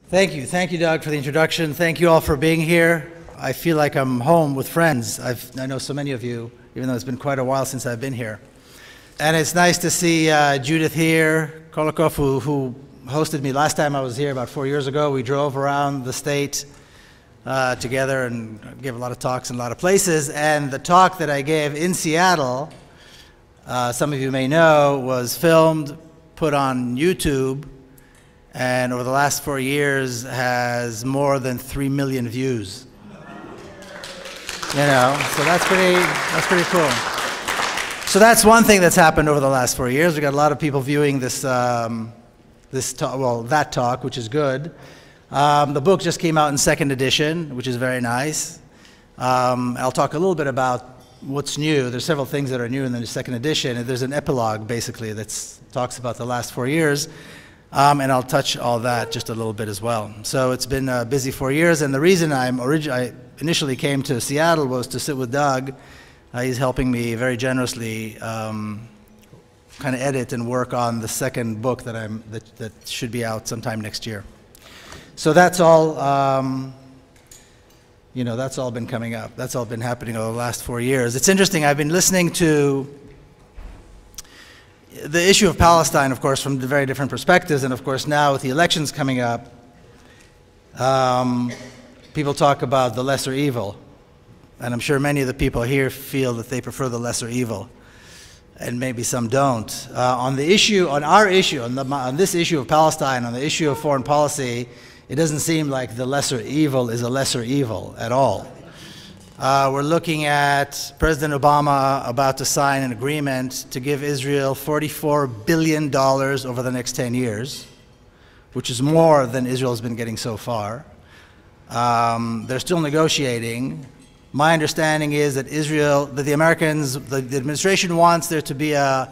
Thank you, Doug, for the introduction. Thank you all for being here. I feel like I'm home with friends. I know so many of you, even though it's been quite a while since I've been here. And it's nice to see Judith here, Kolokov, who hosted me last time I was here about 4 years ago. We drove around the state together and gave a lot of talks in a lot of places. And the talk that I gave in Seattle, some of you may know, was filmed, put on YouTube, and over the last 4 years has more than 3 million views. You know, so that's pretty cool. So that's one thing that's happened over the last 4 years. We got a lot of people viewing this, that talk, which is good. The book just came out in second edition, which is very nice. I'll talk a little bit about what's new. There's several things that are new in the second edition. And there's an epilogue, basically, that talks about the last 4 years. And I'll touch all that just a little bit as well. So it's been a busy 4 years, and the reason I initially came to Seattle was to sit with Doug. He's helping me very generously kind of edit and work on the second book that should be out sometime next year. So that's all, that's all been coming up. That's all been happening over the last 4 years. It's interesting, I've been listening to the issue of Palestine, of course, from very different perspectives, and of course now with the elections coming up, people talk about the lesser evil, and I'm sure many of the people here feel that they prefer the lesser evil, and maybe some don't. On this issue of Palestine, on the issue of foreign policy, it doesn't seem like the lesser evil is a lesser evil at all. We're looking at President Obama about to sign an agreement to give Israel $44 billion over the next 10 years, which is more than Israel's been getting so far. They're still negotiating. My understanding is that the administration wants there to be an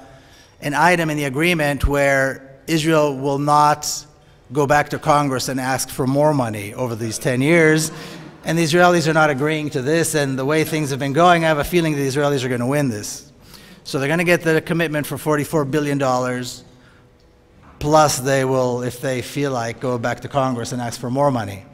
item in the agreement where Israel will not go back to Congress and ask for more money over these 10 years. And the Israelis are not agreeing to this, and the way things have been going, I have a feeling the Israelis are going to win this. So they're going to get the commitment for $44 billion, plus they will, if they feel like, go back to Congress and ask for more money.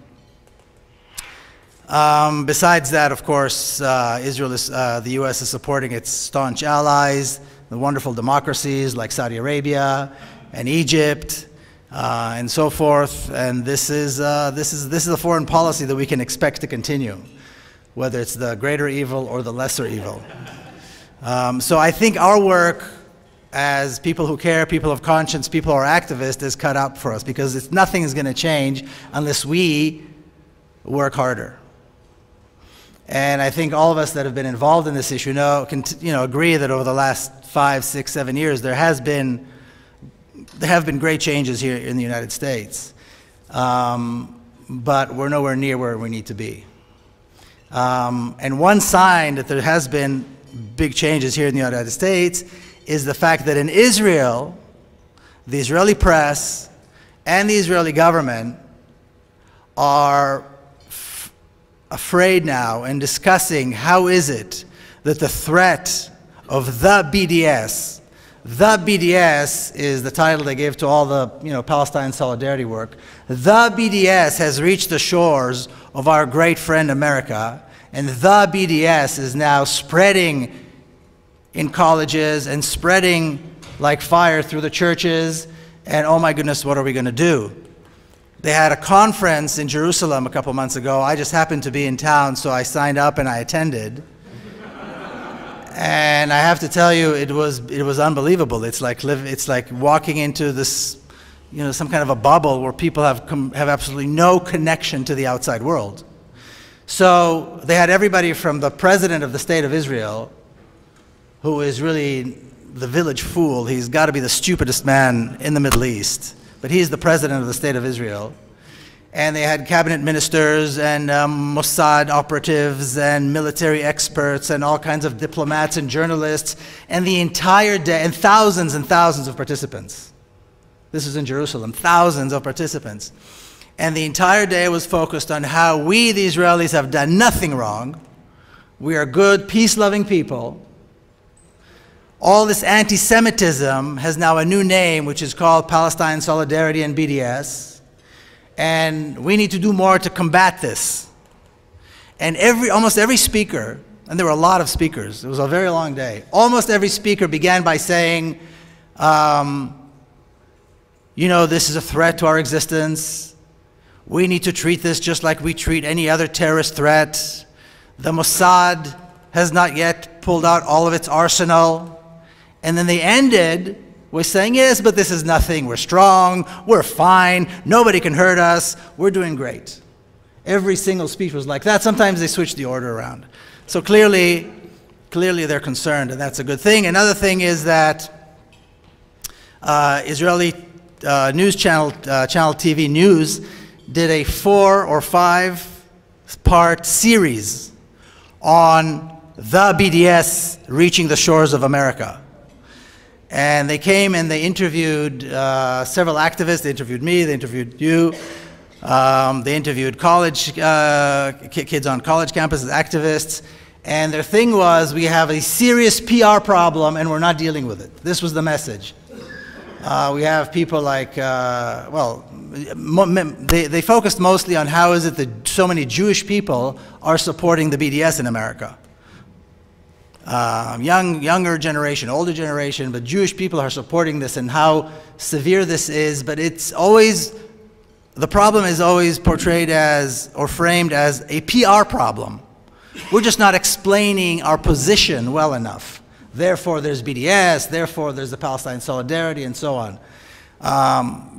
Besides that, of course, the U.S. is supporting its staunch allies, the wonderful democracies like Saudi Arabia and Egypt, and so forth, and this is a foreign policy that we can expect to continue, whether it's the greater evil or the lesser evil. So I think our work as people who care, people of conscience, people who are activists is cut out for us, because nothing is going to change unless we work harder. And I think all of us that have been involved in this issue agree that over the last 5, 6, 7 years there have been great changes here in the United States, but we're nowhere near where we need to be. And one sign that there has been big changes here in the United States is the fact that in Israel, the Israeli press and the Israeli government are afraid now and discussing how is it that the threat of the BDS, the BDS is the title they gave to all the Palestine solidarity work. The BDS has reached the shores of our great friend America, and the BDS is now spreading in colleges and spreading like fire through the churches, and oh my goodness, what are we going to do? They had a conference in Jerusalem a couple months ago. I just happened to be in town, so I signed up and I attended. And I have to tell you, it was unbelievable. It's like walking into this, some kind of a bubble where people have absolutely no connection to the outside world. So they had everybody from the president of the state of Israel, who is really the village fool. He's got to be the stupidest man in the Middle East, but he's the president of the state of Israel. And they had cabinet ministers and Mossad operatives and military experts and all kinds of diplomats and journalists, and the entire day, and thousands of participants. This is in Jerusalem, thousands of participants. And the entire day was focused on how we, the Israelis, have done nothing wrong. We are good, peace-loving people. All this anti-Semitism has now a new name, which is called Palestine Solidarity and BDS. and we need to do more to combat this. And almost every speaker, and there were a lot of speakers, it was a very long day, almost every speaker began by saying, you know, this is a threat to our existence. We need to treat this just like we treat any other terrorist threat. The Mossad has not yet pulled out all of its arsenal. And then they ended with saying, yes, but this is nothing. We're strong. We're fine. Nobody can hurt us. We're doing great. Every single speech was like that. Sometimes they switch the order around. So clearly they're concerned, and that's a good thing. Another thing is that Israeli news channel, Channel TV News, did a 4 or 5 part series on the BDS reaching the shores of America. And they came and they interviewed several activists. They interviewed me, they interviewed you. They interviewed college kids on college campuses, activists. And their thing was, we have a serious PR problem and we're not dealing with it. This was the message. We have people like, they focused mostly on how is it that so many Jewish people are supporting the BDS in America. Younger generation, older generation, but Jewish people are supporting this and how severe this is, but it's always, the problem is always portrayed as, or framed as a PR problem. We're just not explaining our position well enough. Therefore, there's BDS, therefore, there's the Palestine solidarity, and so on.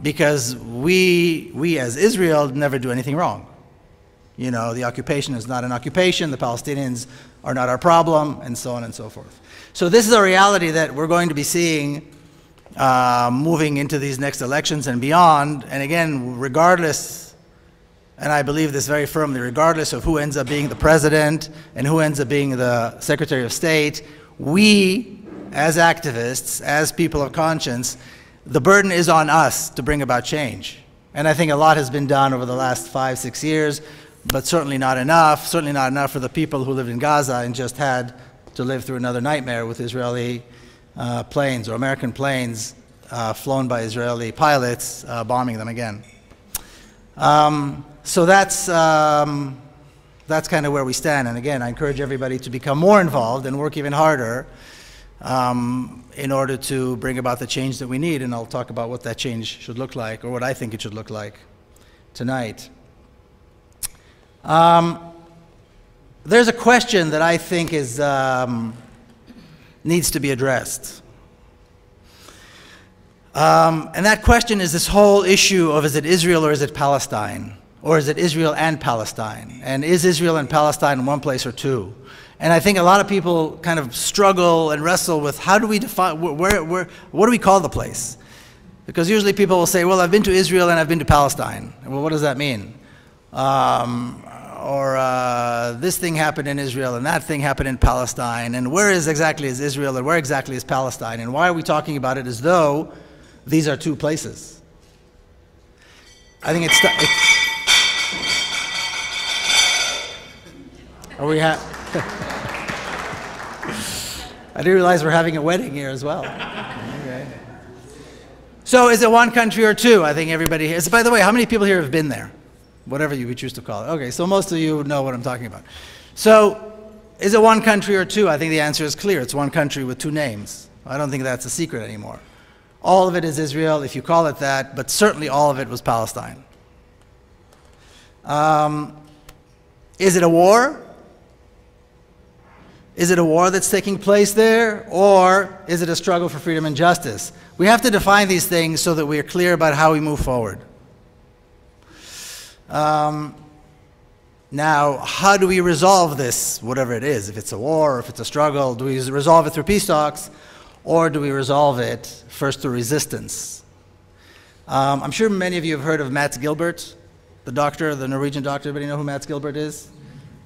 Because we as Israel never do anything wrong. You know, the occupation is not an occupation, the Palestinians are not our problem, and so on and so forth. So this is a reality that we're going to be seeing moving into these next elections and beyond. And again, regardless, and I believe this very firmly, regardless of who ends up being the president and who ends up being the Secretary of State, we, as activists, as people of conscience, the burden is on us to bring about change. And I think a lot has been done over the last 5, 6 years, but certainly not enough for the people who lived in Gaza and just had to live through another nightmare with Israeli planes or American planes flown by Israeli pilots bombing them again. So that's kind of where we stand. And again, I encourage everybody to become more involved and work even harder in order to bring about the change that we need. And I'll talk about what that change should look like, or what I think it should look like tonight. There's a question that I think is, needs to be addressed. And that question is this whole issue of, is it Israel or is it Palestine? Or is it Israel and Palestine? And is Israel and Palestine in one place or two? And I think a lot of people kind of struggle and wrestle with, how do we define, what do we call the place? Because usually people will say, well, I've been to Israel and I've been to Palestine. Well, what does that mean? This thing happened in Israel and that thing happened in Palestine. And where exactly is Israel and where exactly is Palestine? And why are we talking about it as though these are two places? I think it's are we I didn't realize we're having a wedding here as well. Okay. So is it one country or two? I think everybody here. By the way, how many people here have been there? Whatever you choose to call it. Okay, so most of you know what I'm talking about. So is it one country or two? I think the answer is clear. It's one country with two names. I don't think that's a secret anymore. All of it is Israel, if you call it that, but certainly all of it was Palestine. Is it a war? Is it a war that's taking place there, or is it a struggle for freedom and justice? We have to define these things so that we are clear about how we move forward. Now, how do we resolve this, whatever it is? If it's a war, or if it's a struggle, do we resolve it through peace talks, or do we resolve it first through resistance? I'm sure many of you have heard of Mats Gilbert, the doctor, the Norwegian doctor. Everybody know who Mats Gilbert is?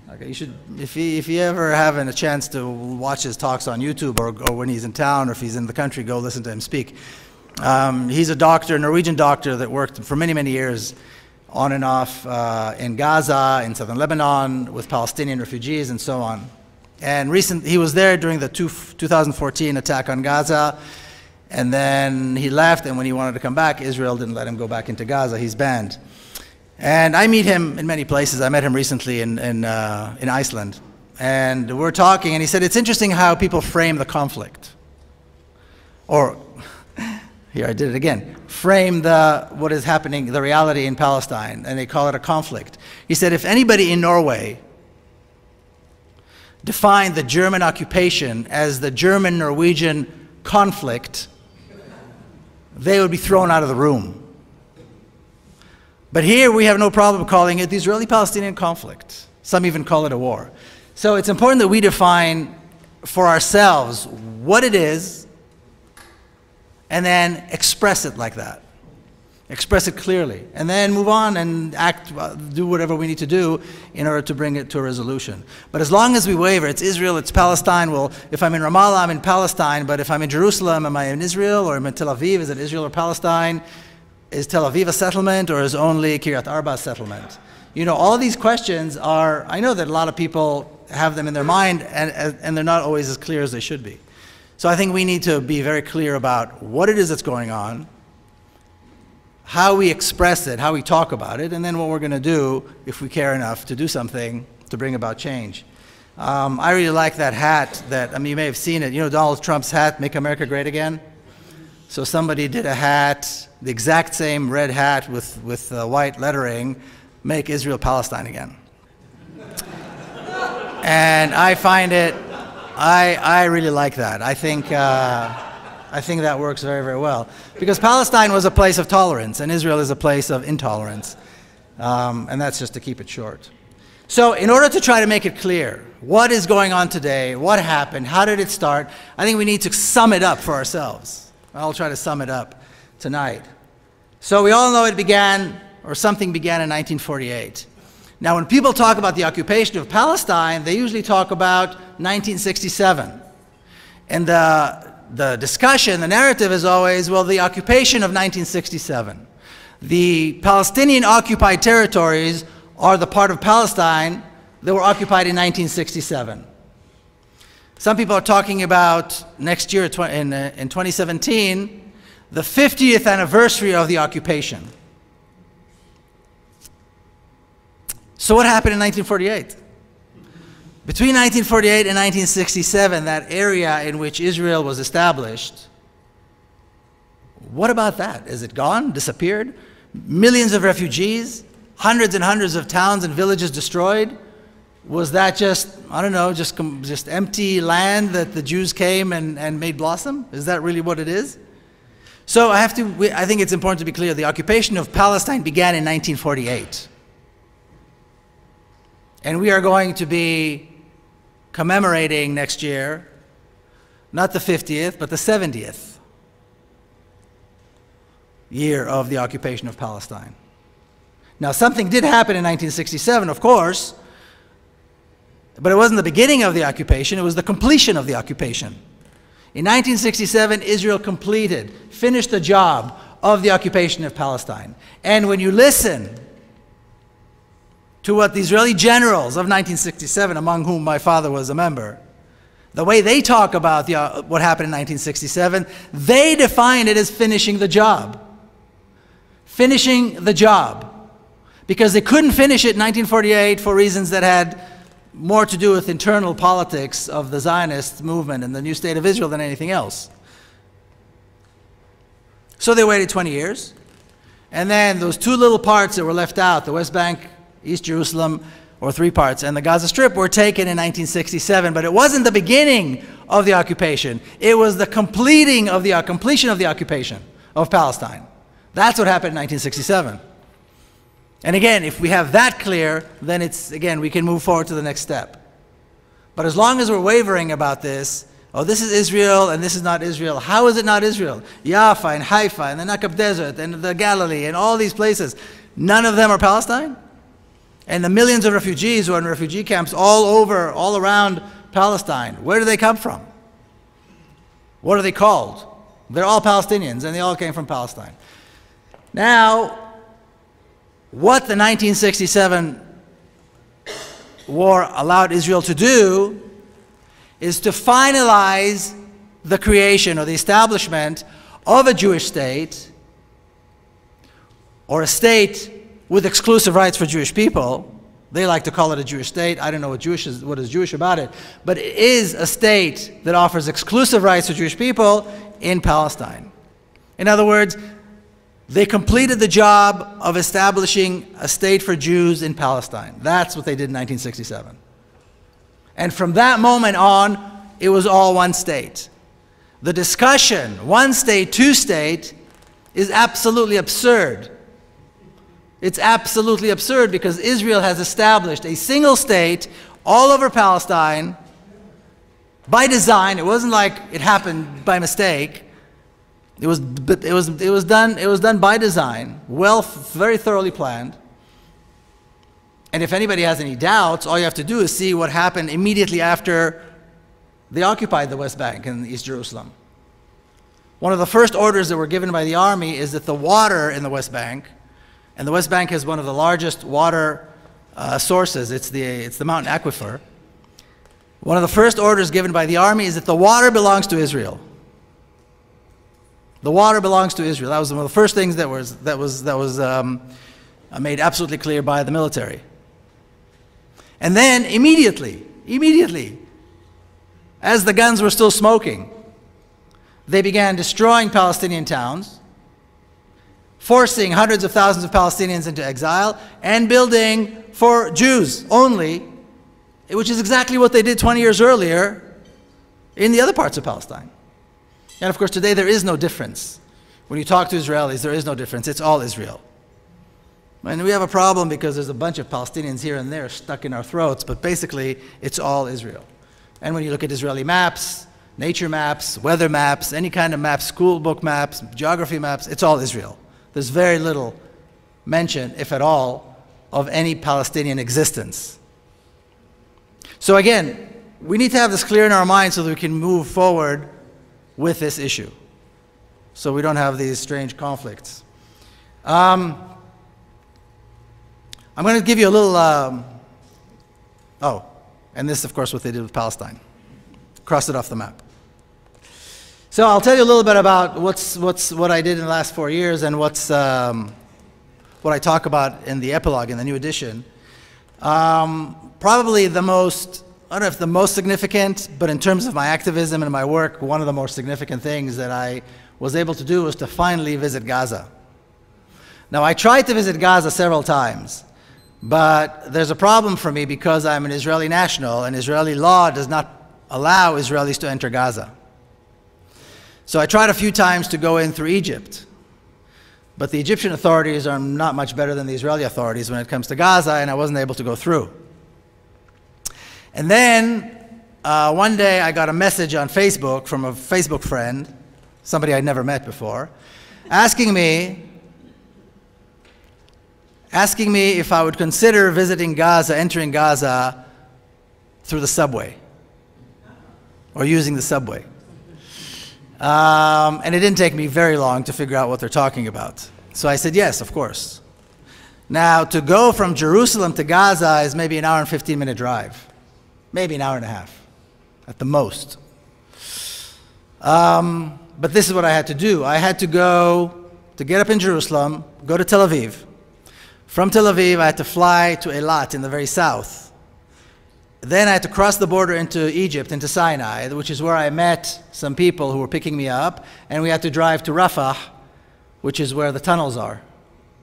Okay, you should, if you ever have a chance to watch his talks on YouTube, or when he's in town, or if he's in the country, go listen to him speak. He's a doctor, a Norwegian doctor that worked for many, many years on and off in Gaza, in southern Lebanon, with Palestinian refugees and so on. And he was there during the 2014 attack on Gaza, and then he left, and when he wanted to come back, Israel didn't let him go back into Gaza. He's banned. And I meet him in many places. I met him recently in Iceland. And we're talking, and he said, it's interesting how people frame the conflict. Or, here I did it again, frame what is happening, the reality in Palestine, and they call it a conflict. He said, if anybody in Norway defined the German occupation as the German-Norwegian conflict, they would be thrown out of the room. But here we have no problem calling it the Israeli-Palestinian conflict. Some even call it a war. So it's important that we define for ourselves what it is and then express it like that. Express it clearly. And then move on and do whatever we need to do in order to bring it to a resolution. But as long as we waver, it's Israel, it's Palestine. Well, if I'm in Ramallah, I'm in Palestine. But if I'm in Jerusalem, am I in Israel? Or am I in Tel Aviv? Is it Israel or Palestine? Is Tel Aviv a settlement, or is only Kiryat Arba a settlement? You know, all these questions are, I know that a lot of people have them in their mind, and they're not always as clear as they should be. So I think we need to be very clear about what it is that's going on, how we express it, how we talk about it, and then what we're going to do, if we care enough, to do something to bring about change. I really like that hat that, I mean, you may have seen it. You know Donald Trump's hat, Make America Great Again? So somebody did a hat, the exact same red hat with white lettering, Make Israel Palestine Again. And I find it, I really like that. I think that works very, very well. Because Palestine was a place of tolerance, and Israel is a place of intolerance. And that's just to keep it short. So in order to try to make it clear, what is going on today, what happened, how did it start, I think we need to sum it up for ourselves. I'll try to sum it up tonight. So we all know it began, or something began in 1948. Now when people talk about the occupation of Palestine, they usually talk about 1967. And the discussion, the narrative is always, well, the occupation of 1967. The Palestinian occupied territories are the part of Palestine that were occupied in 1967. Some people are talking about next year, in 2017, the 50th anniversary of the occupation. So what happened in 1948? Between 1948 and 1967, that area in which Israel was established, what about that? Is it gone? Disappeared? Millions of refugees? Hundreds and hundreds of towns and villages destroyed? Was that just, I don't know, just empty land that the Jews came and made blossom? Is that really what it is? So I think it's important to be clear. The occupation of Palestine began in 1948. And we are going to be commemorating next year, not the 50th, but the 70th year of the occupation of Palestine. Now, something did happen in 1967, of course, but it wasn't the beginning of the occupation, it was the completion of the occupation. In 1967, Israel finished the job of the occupation of Palestine. And when you listen to what the Israeli generals of 1967, among whom my father was a member, the way they talk about what happened in 1967, they define it as finishing the job. Finishing the job. Because they couldn't finish it in 1948 for reasons that had more to do with internal politics of the Zionist movement and the new state of Israel than anything else. So they waited 20 years. And then those two little parts that were left out, the West Bank, East Jerusalem, or 3 parts, and the Gaza Strip were taken in 1967. But it wasn't the beginning of the occupation. It was the completion of the occupation of Palestine. That's what happened in 1967. And again, if we have that clear, then again, we can move forward to the next step. But as long as we're wavering about this, oh, this is Israel and this is not Israel. How is it not Israel? Jaffa and Haifa and the Nakab Desert and the Galilee and all these places, none of them are Palestine? And the millions of refugees who are in refugee camps all around Palestine, where do they come from? What are they called? They're all Palestinians, and they all came from Palestine. Now, what the 1967 war allowed Israel to do is to finalize the creation or the establishment of a Jewish state, or a state with exclusive rights for Jewish people. They like to call it a Jewish state. I don't know what is Jewish about it. But it is a state that offers exclusive rights to Jewish people in Palestine. In other words, they completed the job of establishing a state for Jews in Palestine. That's what they did in 1967. And from that moment on, it was all one state. The discussion, one state, two state, is absolutely absurd. It's absolutely absurd because Israel has established a single state all over Palestine by design. It wasn't like it happened by mistake. It was done by design, very thoroughly planned. And if anybody has any doubts, all you have to do is see what happened immediately after they occupied the West Bank and East Jerusalem. One of the first orders that were given by the army is that the water in the West Bank, and the West Bank has one of the largest water sources, it's the mountain aquifer. One of the first orders given by the army is that the water belongs to Israel. The water belongs to Israel. That was one of the first things that was made absolutely clear by the military. And then immediately, as the guns were still smoking, they began destroying Palestinian towns, forcing hundreds of thousands of Palestinians into exile, and building for Jews only, which is exactly what they did 20 years earlier in the other parts of Palestine. And of course, today there is no difference. When you talk to Israelis, there is no difference. It's all Israel. And we have a problem because there's a bunch of Palestinians here and there stuck in our throats, but basically, it's all Israel. And when you look at Israeli maps, nature maps, weather maps, any kind of maps, school book maps, geography maps, it's all Israel. There's very little mention, if at all, of any Palestinian existence. So again, we need to have this clear in our minds so that we can move forward with this issue, so we don't have these strange conflicts. I'm going to give you a little, and this, of course, what they did with Palestine. Cross it off the map. So I'll tell you a little bit about what I did in the last 4 years and what I talk about in the epilogue, in the new edition. Probably the most, I don't know if the most significant, but in terms of my activism and my work, one of the more significant things that I was able to do was to finally visit Gaza. Now, I tried to visit Gaza several times, but there's a problem for me because I'm an Israeli national, and Israeli law does not allow Israelis to enter Gaza. So I tried a few times to go in through Egypt, but the Egyptian authorities are not much better than the Israeli authorities when it comes to Gaza, and I wasn't able to go through. And then one day I got a message on Facebook from a Facebook friend, somebody I'd never met before, asking me if I would consider visiting Gaza, entering Gaza through the subway, or using the subway. And it didn't take me very long to figure out what they're talking about. So I said, yes, of course. Now, to go from Jerusalem to Gaza is maybe an hour and 15-minute drive. Maybe an hour and a half, at the most. But this is what I had to do. I had to get up in Jerusalem, go to Tel Aviv. From Tel Aviv, I had to fly to Eilat in the very south. Then I had to cross the border into Egypt, into Sinai, which is where I met some people who were picking me up, and we had to drive to Rafah, which is where the tunnels are,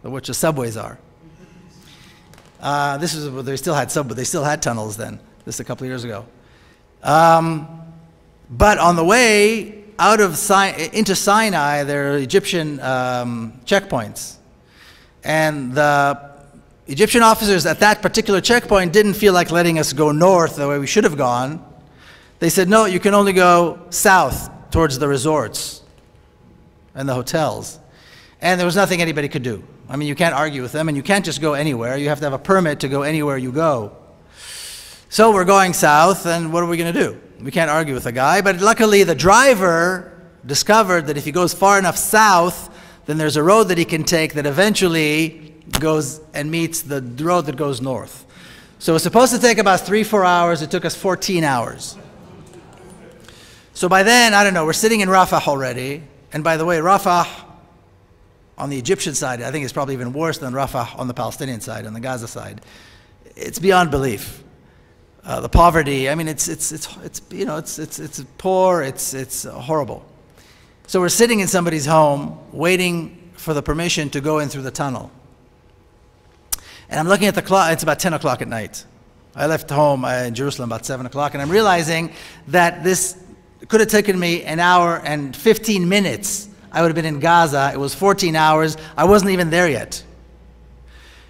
which the subways are. This is where they still had tunnels then. This a couple of years ago. But on the way out of into Sinai, there are Egyptian checkpoints. And the Egyptian officers at that particular checkpoint didn't feel like letting us go north the way we should have gone. They said, no, you can only go south towards the resorts and the hotels. And there was nothing anybody could do. I mean, you can't argue with them, and you can't just go anywhere. You have to have a permit to go anywhere you go. So we're going south, and what are we going to do? We can't argue with the guy, but luckily the driver discovered that if he goes far enough south, then there's a road that he can take that eventually goes and meets the road that goes north. So it was supposed to take about 3-4 hours. It took us 14 hours. So by then, I don't know, we're sitting in Rafah already. And by the way, Rafah on the Egyptian side, I think it's probably even worse than Rafah on the Palestinian side, on the Gaza side. It's beyond belief. The poverty, I mean, it's poor, it's horrible. So we're sitting in somebody's home, waiting for the permission to go in through the tunnel. And I'm looking at the clock, it's about 10 o'clock at night. I left home in Jerusalem about 7 o'clock, and I'm realizing that this could have taken me an hour and 15 minutes. I would have been in Gaza. It was 14 hours. I wasn't even there yet.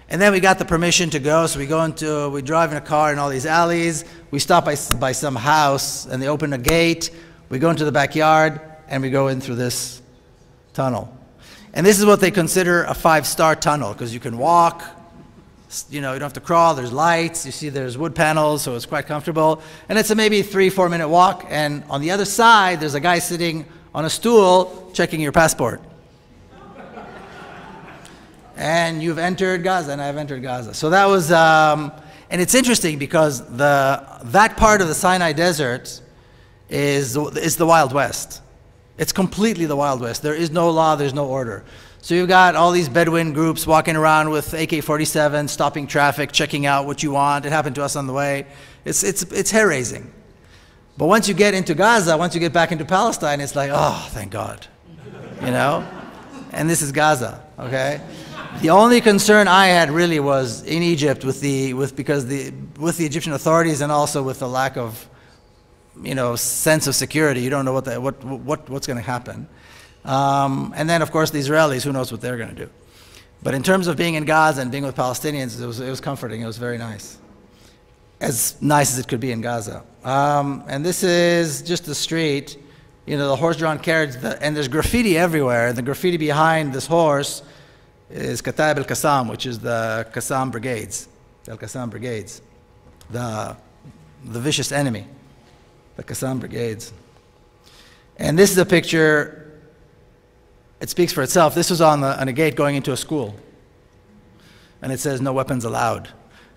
And then we got the permission to go, so we drive in a car in all these alleys. We stop by some house, and they open a gate. We go into the backyard, and we go in through this tunnel. And this is what they consider a 5-star tunnel, because you can walk, you don't have to crawl, there's lights, you see there's wood panels, so it's quite comfortable. And it's a maybe 3-4 minute walk, and on the other side, there's a guy sitting on a stool checking your passport. And you've entered Gaza, and I've entered Gaza. So that was, and it's interesting because that part of the Sinai Desert is the Wild West. It's completely the Wild West. There is no law, there's no order. So you've got all these Bedouin groups walking around with AK-47, stopping traffic, checking out what you want. It happened to us on the way. It's hair-raising. But once you get into Gaza, once you get back into Palestine, it's like, oh, thank God, And this is Gaza, okay? The only concern I had really was in Egypt with the Egyptian authorities, and also with the lack of, sense of security. You don't know what's going to happen. And then, of course, the Israelis, who knows what they're going to do. But in terms of being in Gaza and being with Palestinians, it was comforting. It was very nice. As nice as it could be in Gaza. And this is just the street, the horse-drawn carriage, and there's graffiti everywhere. And the graffiti behind this horse is Kataib al-Qassam, which is the Qassam Brigades, the Al-Qassam Brigades, the vicious enemy, the Qassam Brigades. And this is a picture. It speaks for itself. This was on a gate going into a school. And it says, no weapons allowed.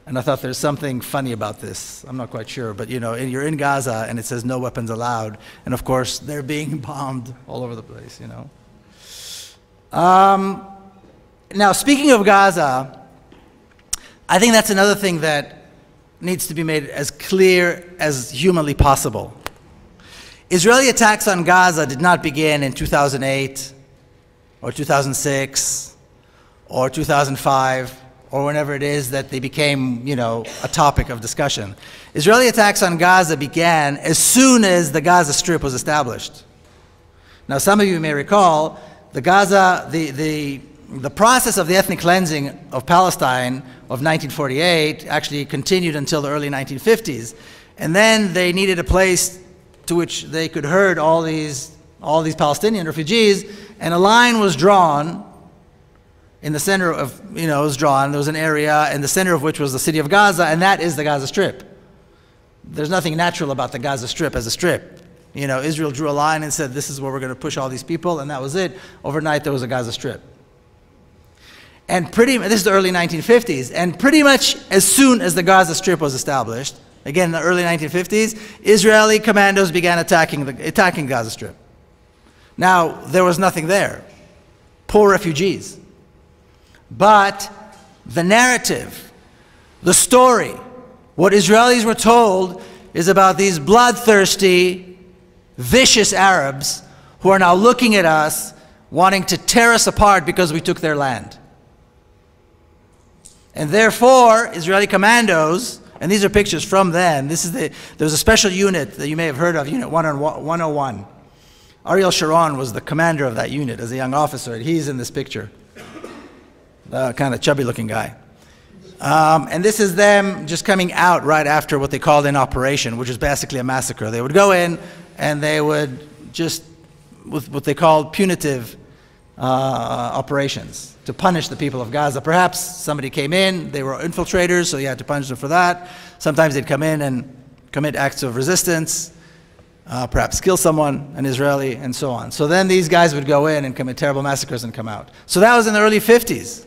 And I thought there's something funny about this. I'm not quite sure. But, you're in Gaza, and it says, no weapons allowed. And, of course, they're being bombed all over the place, Now, speaking of Gaza, I think that's another thing that needs to be made as clear as humanly possible. Israeli attacks on Gaza did not begin in 2008, or 2006, or 2005, or whenever it is that they became, a topic of discussion. Israeli attacks on Gaza began as soon as the Gaza Strip was established. Now, some of you may recall, the process of the ethnic cleansing of Palestine of 1948 actually continued until the early 1950s. And then they needed a place to which they could herd all these Palestinian refugees, and a line was drawn in the center of, there was an area in the center of which was the city of Gaza, and that is the Gaza Strip. There's nothing natural about the Gaza Strip as a strip. Israel drew a line and said, this is where we're going to push all these people, and that was it. Overnight, there was a Gaza Strip. And this is the early 1950s, and pretty much as soon as the Gaza Strip was established, again, in the early 1950s, Israeli commandos began attacking Gaza Strip. Now, there was nothing there. Poor refugees. But the narrative, the story, what Israelis were told is about these bloodthirsty, vicious Arabs who are now looking at us, wanting to tear us apart because we took their land. And therefore, Israeli commandos, and these are pictures from then, there was a special unit that you may have heard of, Unit 101. Ariel Sharon was the commander of that unit as a young officer, and he's in this picture. Kind of chubby-looking guy. And this is them just coming out right after what they called an operation, which is basically a massacre. They would go in, and they would just, with what they called punitive operations, to punish the people of Gaza. Perhaps somebody came in, they were infiltrators, so you had to punish them for that. Sometimes they'd come in and commit acts of resistance, perhaps kill someone, an Israeli, and so on. So then these guys would go in and commit terrible massacres and come out. So that was in the early 50s.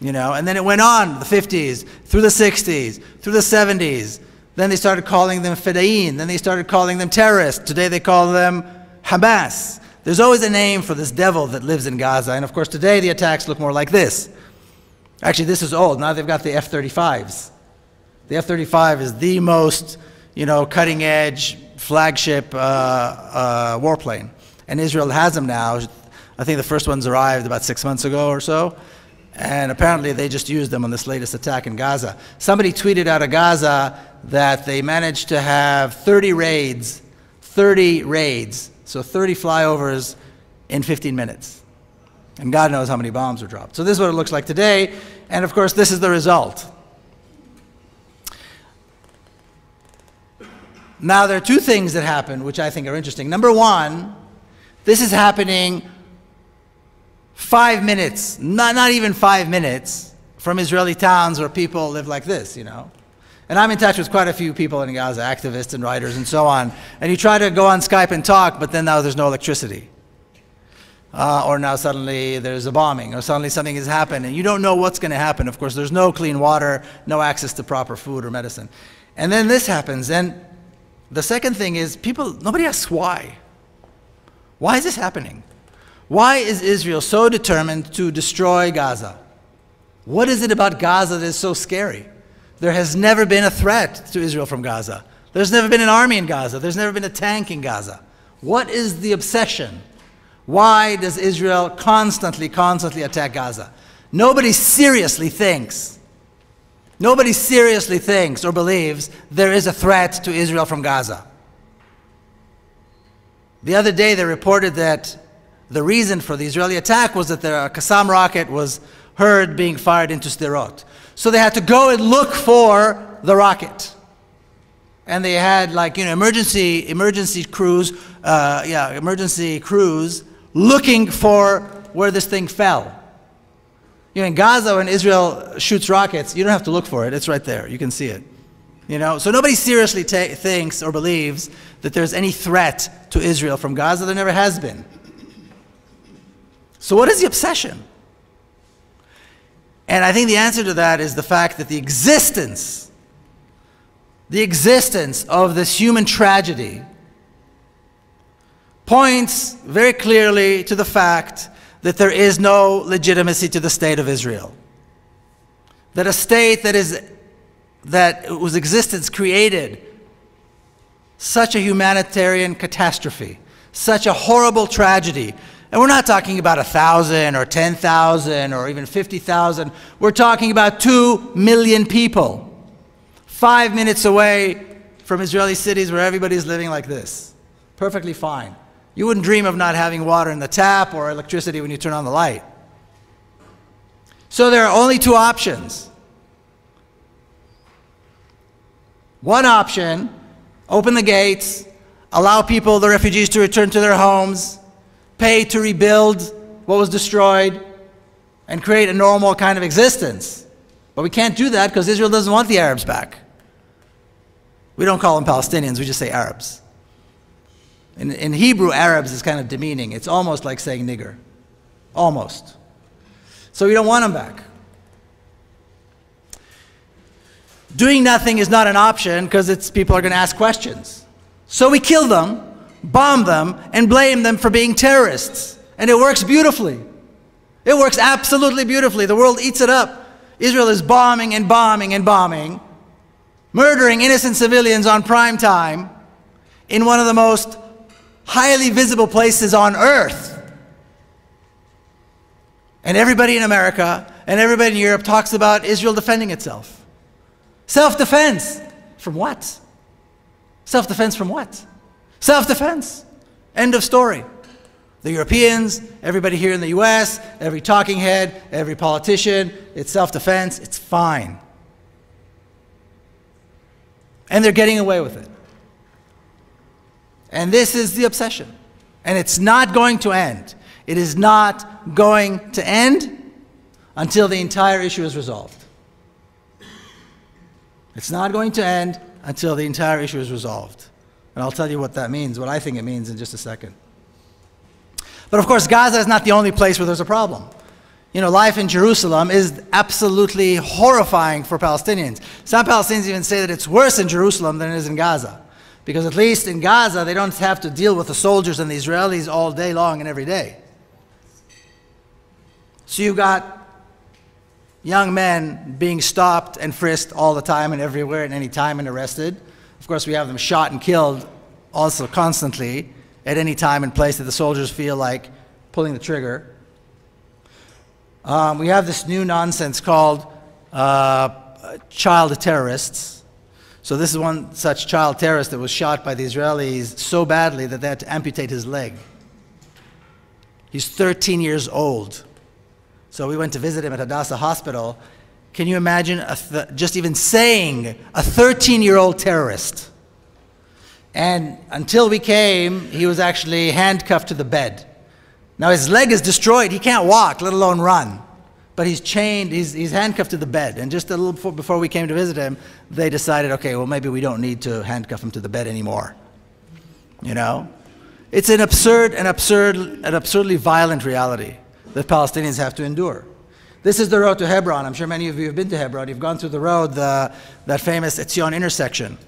And then it went on, the 50s, through the 60s, through the 70s. Then they started calling them Fedayeen. Then they started calling them terrorists. Today they call them Hamas. There's always a name for this devil that lives in Gaza. And of course, today the attacks look more like this. Actually, this is old. Now they've got the F-35s. The F-35 is the most, cutting edge flagship warplane. And Israel has them now. I think the first ones arrived about 6 months ago or so. And apparently they just used them on this latest attack in Gaza. Somebody tweeted out of Gaza that they managed to have 30 raids, so 30 flyovers in 15 minutes. And God knows how many bombs were dropped. So this is what it looks like today. And of course, this is the result. Now, there are two things that happen which I think are interesting. Number one, this is happening 5 minutes, not even 5 minutes, from Israeli towns where people live like this, And I'm in touch with quite a few people in Gaza, activists and writers and so on. And you try to go on Skype and talk, but then now there's no electricity. Or now suddenly there's a bombing, or suddenly something has happened, and you don't know what's going to happen. Of course, there's no clean water, no access to proper food or medicine. And then this happens. And the second thing is, nobody asks why. Why is this happening? Why is Israel so determined to destroy Gaza? What is it about Gaza that is so scary? There has never been a threat to Israel from Gaza. There's never been an army in Gaza. There's never been a tank in Gaza. What is the obsession? Why does Israel constantly attack Gaza? Nobody seriously thinks or believes there is a threat to Israel from Gaza. The other day they reported that the reason for the Israeli attack was that the Qassam rocket was heard being fired into Sderot. So they had to go and look for the rocket. And they had emergency crews looking for where this thing fell. In Gaza, when Israel shoots rockets, you don't have to look for it. It's right there. You can see it. So nobody seriously thinks or believes that there's any threat to Israel from Gaza. There never has been. So what is the obsession? And I think the answer to that is the fact that the existence of this human tragedy points very clearly to the fact that there is no legitimacy to the state of Israel. That a state whose existence created such a humanitarian catastrophe, such a horrible tragedy. And we're not talking about 1,000 or 10,000 or even 50,000. We're talking about 2 million people, 5 minutes away from Israeli cities where everybody's living like this. Perfectly fine. You wouldn't dream of not having water in the tap or electricity when you turn on the light. So there are only two options. One option, open the gates, allow the refugees to return to their homes, pay to rebuild what was destroyed, and create a normal kind of existence. But we can't do that because Israel doesn't want the Arabs back. We don't call them Palestinians, we just say Arabs. In Hebrew, Arabs is kind of demeaning. It's almost like saying nigger. Almost. So we don't want them back. Doing nothing is not an option because people are going to ask questions. So we kill them, bomb them, and blame them for being terrorists. And it works beautifully. It works absolutely beautifully. The world eats it up. Israel is bombing and bombing and bombing, murdering innocent civilians on prime time in one of the most highly visible places on earth. And everybody in America and everybody in Europe talks about Israel defending itself. Self-defense. From what? Self-defense from what? Self-defense. End of story. The Europeans, everybody here in the US, every talking head, every politician, it's self-defense, it's fine. And they're getting away with it. And this is the obsession. And it's not going to end. It is not going to end until the entire issue is resolved. It's not going to end until the entire issue is resolved. And I'll tell you what that means, what I think it means in just a second. But of course, Gaza is not the only place where there's a problem. Life in Jerusalem is absolutely horrifying for Palestinians. Some Palestinians even say that it's worse in Jerusalem than it is in Gaza. Because at least in Gaza, they don't have to deal with the soldiers and the Israelis all day long and every day. So you've got young men being stopped and frisked all the time and everywhere and any time and arrested. Of course, we have them shot and killed also constantly at any time and place that the soldiers feel like pulling the trigger. We have this new nonsense called child terrorists. So this is one such child terrorist that was shot by the Israelis so badly that they had to amputate his leg. He's 13 years old. So we went to visit him at Hadassah Hospital. Can you imagine just even saying a 13-year-old terrorist? And until we came, he was actually handcuffed to the bed. Now his leg is destroyed. He can't walk, let alone run. But he's chained, he's handcuffed to the bed. And just a little before we came to visit him, they decided, okay, well, maybe we don't need to handcuff him to the bed anymore. You know? It's an absurdly violent reality that Palestinians have to endure. This is the road to Hebron. I'm sure many of you have been to Hebron. You've gone through the road, that famous Etzion intersection.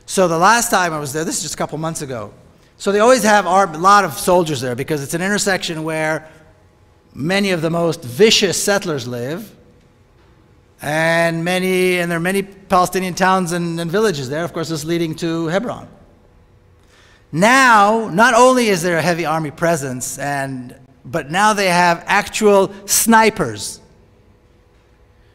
So the last time I was there, this is just a couple months ago. So they always have a lot of soldiers there because it's an intersection where many of the most vicious settlers live, and there are many Palestinian towns and villages there. Of course, this leading to Hebron. Now, not only is there a heavy army presence, but now they have actual snipers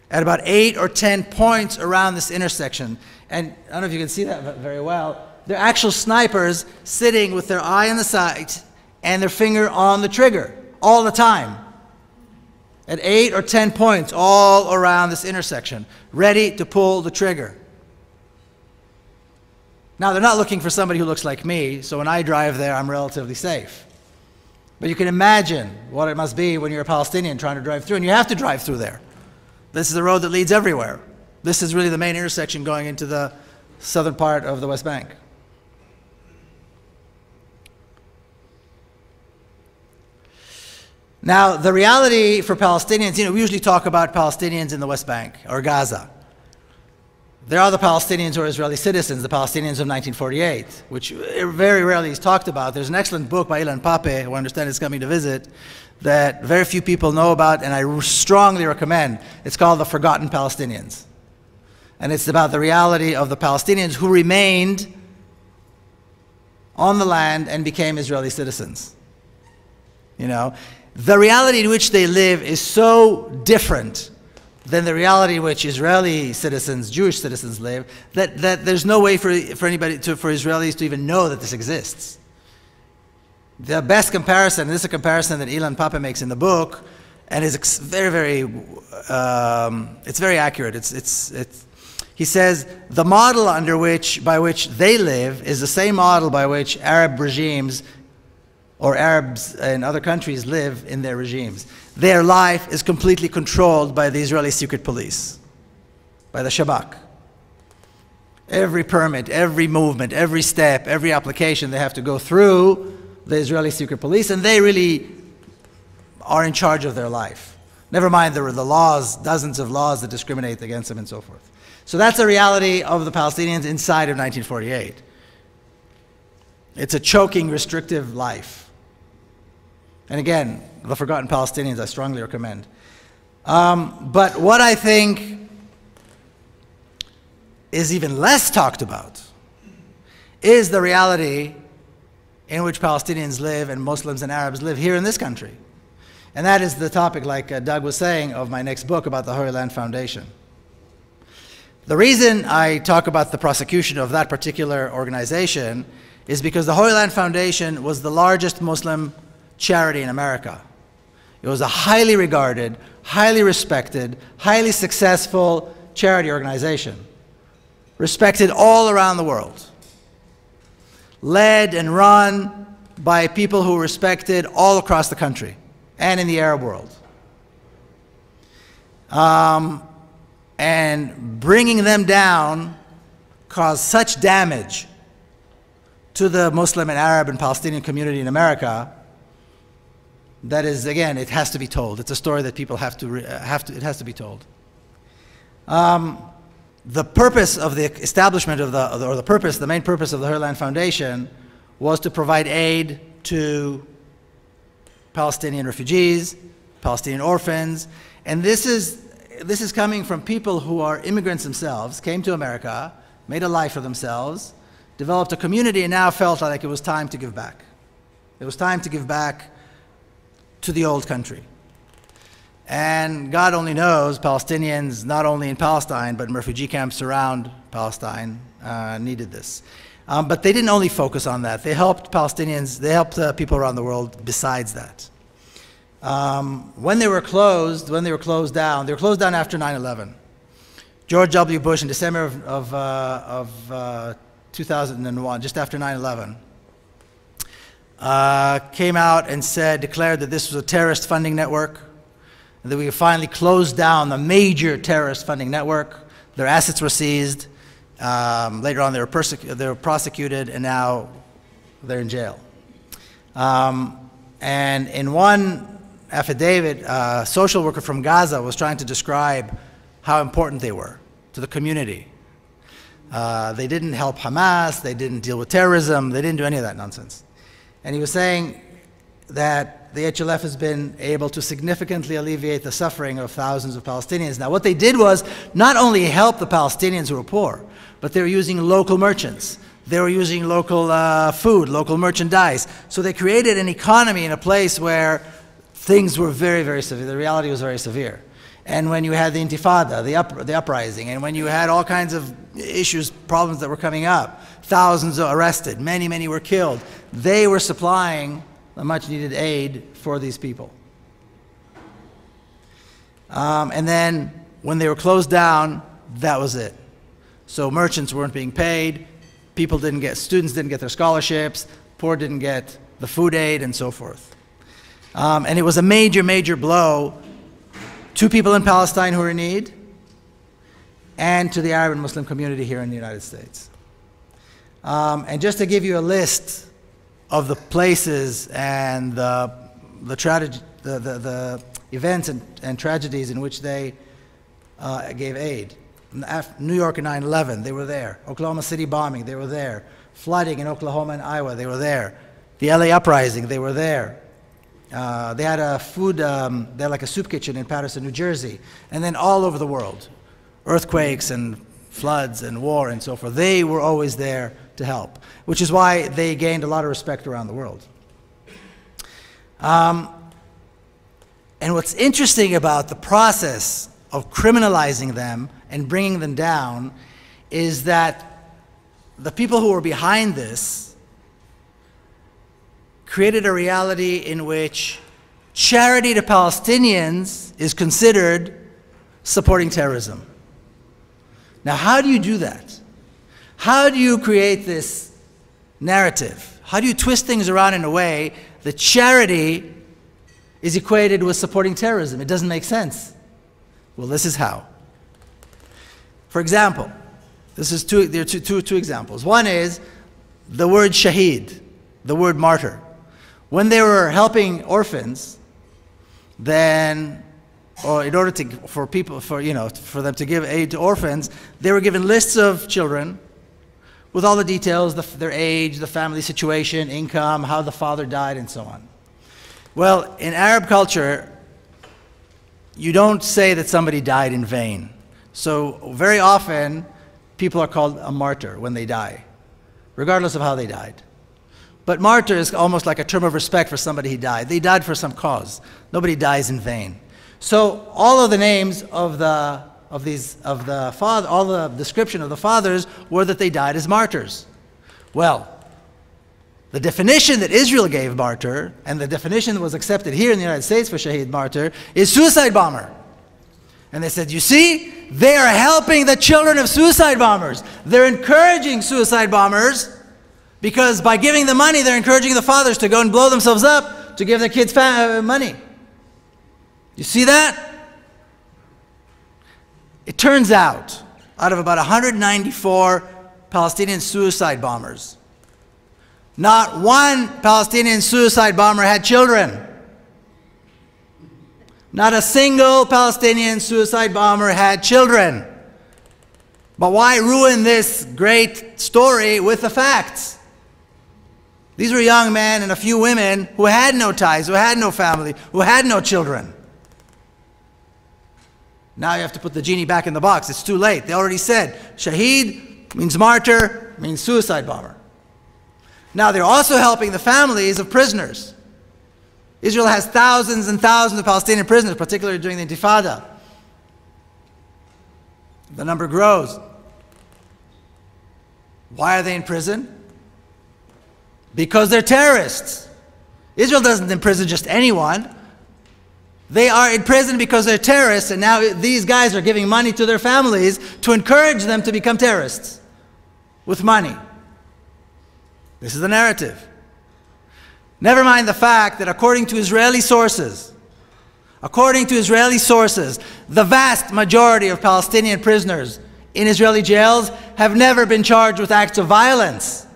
at about 8 or 10 points around this intersection. And I don't know if you can see that very well. They're actual snipers sitting with their eye on the sight and their finger on the trigger all the time. At 8 or 10 points all around this intersection, ready to pull the trigger. Now, they're not looking for somebody who looks like me, so when I drive there, I'm relatively safe. But you can imagine what it must be when you're a Palestinian trying to drive through, and you have to drive through there. This is the road that leads everywhere. This is really the main intersection going into the southern part of the West Bank. Now, the reality for Palestinians, we usually talk about Palestinians in the West Bank or Gaza. There are the Palestinians who are Israeli citizens, the Palestinians of 1948, which very rarely is talked about. There's an excellent book by Israel Palestine, who I understand is coming to visit, that very few people know about, and I strongly recommend. It's called The Forgotten Palestinians. And it's about the reality of the Palestinians who remained on the land and became Israeli citizens. The reality in which they live is so different than the reality in which Israeli citizens, Jewish citizens live, that there's no way for Israelis to even know that this exists. The best comparison, and this is a comparison that Ilan Pape makes in the book, and is very accurate. He says the model by which they live is the same model by which Arab regimes or Arabs in other countries live in their regimes. Their life is completely controlled by the Israeli secret police, by the Shabak. Every permit, every movement, every step, every application, they have to go through the Israeli secret police, and they really are in charge of their life. Never mind the laws, dozens of laws that discriminate against them and so forth. So that's the reality of the Palestinians inside of 1948. It's a choking, restrictive life. And again, The Forgotten Palestinians, I strongly recommend. But what I think is even less talked about is the reality in which Palestinians live and Muslims and Arabs live here in this country. And that is the topic, like Doug was saying, of my next book about the Holy Land Foundation. The reason I talk about the prosecution of that particular organization is because the Holy Land Foundation was the largest Muslim charity in America. It was a highly regarded, highly respected, highly successful charity organization, respected all around the world, led and run by people who were respected all across the country and in the Arab world. And bringing them down caused such damage to the Muslim and Arab and Palestinian community in America that is, again, it has to be told. It's a story that people it has to be told. the purpose of the establishment of the main purpose of the Herland Foundation was to provide aid to Palestinian refugees, Palestinian orphans, and this is coming from people who are immigrants themselves, came to America, made a life for themselves, developed a community, and now felt like it was time to give back. It was time to give back to the old country. And God only knows Palestinians, not only in Palestine, but in refugee camps around Palestine, needed this. But they didn't only focus on that. They helped Palestinians, they helped people around the world besides that. When they were closed down after 9/11. George W. Bush, in December of 2001, just after 9/11, came out and declared that this was a terrorist funding network, and that we finally closed down the major terrorist funding network. Their assets were seized. Later on, they were prosecuted, and now they're in jail. And in one affidavit, a social worker from Gaza was trying to describe how important they were to the community. They didn't help Hamas, they didn't deal with terrorism, they didn't do any of that nonsense. And he was saying that the HLF has been able to significantly alleviate the suffering of thousands of Palestinians. Now, what they did was not only help the Palestinians who were poor, but they were using local merchants. They were using local food, local merchandise. So they created an economy in a place where things were very, very severe. The reality was very severe. And when you had the Intifada, the uprising, and when you had all kinds of issues, problems that were coming up, thousands are arrested, many, many were killed, they were supplying the much needed aid for these people. And then when they were closed down, that was it. So merchants weren't being paid, students didn't get their scholarships, poor didn't get the food aid, and so forth. And it was a major, major blow to people in Palestine who are in need, and to the Arab and Muslim community here in the United States. And just to give you a list of the places and the events and tragedies in which they gave aid. New York in 9/11, they were there. Oklahoma City bombing, they were there. Flooding in Oklahoma and Iowa, they were there. The LA uprising, they were there. They had a they had like a soup kitchen in Patterson, New Jersey, and then all over the world. Earthquakes and floods and war and so forth. They were always there to help, which is why they gained a lot of respect around the world. And what's interesting about the process of criminalizing them and bringing them down is that the people who were behind this created a reality in which charity to Palestinians is considered supporting terrorism. Now, how do you do that? How do you create this narrative? How do you twist things around in a way that charity is equated with supporting terrorism? It doesn't make sense. Well, this is how. For example, there are two examples. One is the word shaheed, the word martyr. When they were helping orphans, then, or in order for them to give aid to orphans, they were given lists of children with all the details, their age, the family situation, income, how the father died, and so on. Well, in Arab culture, you don't say that somebody died in vain. So very often, people are called a martyr when they die, regardless of how they died. But martyr is almost like a term of respect for somebody who died. They died for some cause. Nobody dies in vain. So all of the names of all the description of the fathers were that they died as martyrs. Well, the definition that Israel gave martyr, and the definition that was accepted here in the United States for shaheed martyr, is suicide bomber. And they said, you see, they are helping the children of suicide bombers. They're encouraging suicide bombers, because by giving them money, they're encouraging the fathers to go and blow themselves up to give their kids money. You see that? It turns out of about 194 Palestinian suicide bombers, not one Palestinian suicide bomber had children. Not a single Palestinian suicide bomber had children. But why ruin this great story with the facts? These were young men and a few women who had no ties, who had no family, who had no children. Now you have to put the genie back in the box. It's too late. They already said, Shaheed means martyr, means suicide bomber. Now they're also helping the families of prisoners. Israel has thousands and thousands of Palestinian prisoners, particularly during the Intifada. The number grows. Why are they in prison? Because they're terrorists. Israel doesn't imprison just anyone. They are in prison because they're terrorists, and now these guys are giving money to their families to encourage them to become terrorists with money. This is the narrative. Never mind the fact that according to Israeli sources, the vast majority of Palestinian prisoners in Israeli jails have never been charged with acts of violence.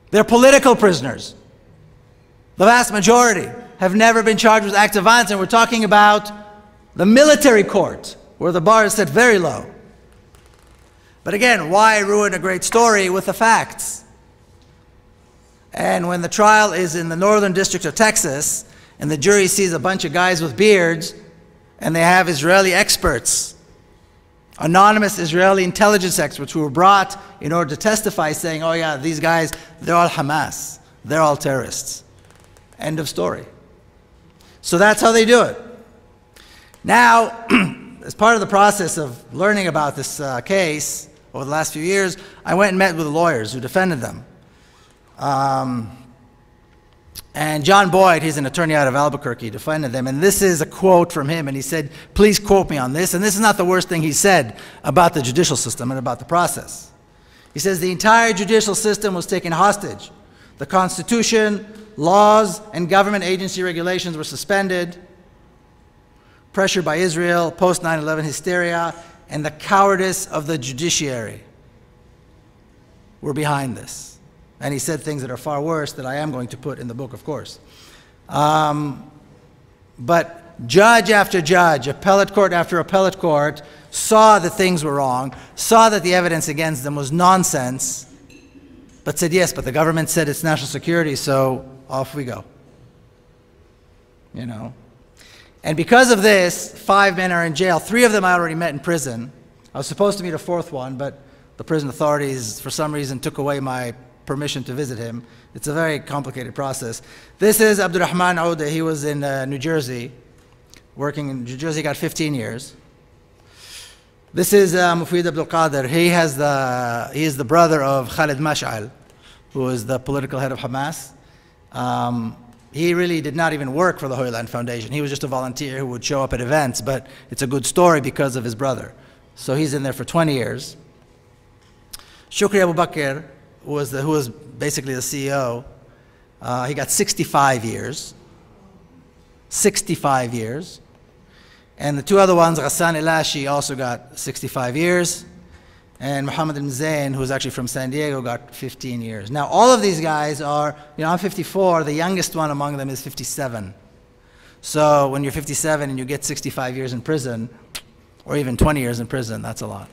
They're political prisoners. The vast majority have never been charged with acts of violence, and we're talking about the military court, where the bar is set very low. But again, why ruin a great story with the facts? And when the trial is in the northern district of Texas, and the jury sees a bunch of guys with beards, and they have Israeli experts, anonymous Israeli intelligence experts who were brought in order to testify, saying, oh yeah, these guys, they're all Hamas, they're all terrorists. End of story. So that's how they do it. Now, as part of the process of learning about this case over the last few years, I went and met with the lawyers who defended them. And John Boyd, he's an attorney out of Albuquerque, defended them. And this is a quote from him. And he said, please quote me on this. And this is not the worst thing he said about the judicial system and about the process. He says, the entire judicial system was taken hostage. The Constitution, laws, and government agency regulations were suspended. Pressure by Israel, post 9/11 hysteria, and the cowardice of the judiciary were behind this. And he said things that are far worse that I am going to put in the book, of course. But judge after judge, appellate court after appellate court, saw that things were wrong, saw that the evidence against them was nonsense, but said, yes, but the government said it's national security, so off we go. You know. And because of this, 5 men are in jail. 3 of them I already met in prison. I was supposed to meet a 4th one, but the prison authorities, for some reason, took away my permission to visit him. It's a very complicated process. This is Abdurrahman Ouda. He was in New Jersey, working in New Jersey, got 15 years. This is Mufid Abdul Qadir. He is the brother of Khalid Mash'al, who is the political head of Hamas. He really did not even work for the Holy Land Foundation. He was just a volunteer who would show up at events, but it's a good story because of his brother. So he's in there for 20 years. Shukri Abu Bakr, who was basically the CEO, he got 65 years. 65 years. And the 2 other ones, Ghassan Elashi, also got 65 years. And Muhammad al-Zain, who was actually from San Diego, got 15 years. Now, all of these guys are, I'm 54, the youngest one among them is 57. So when you're 57 and you get 65 years in prison, or even 20 years in prison, that's a lot.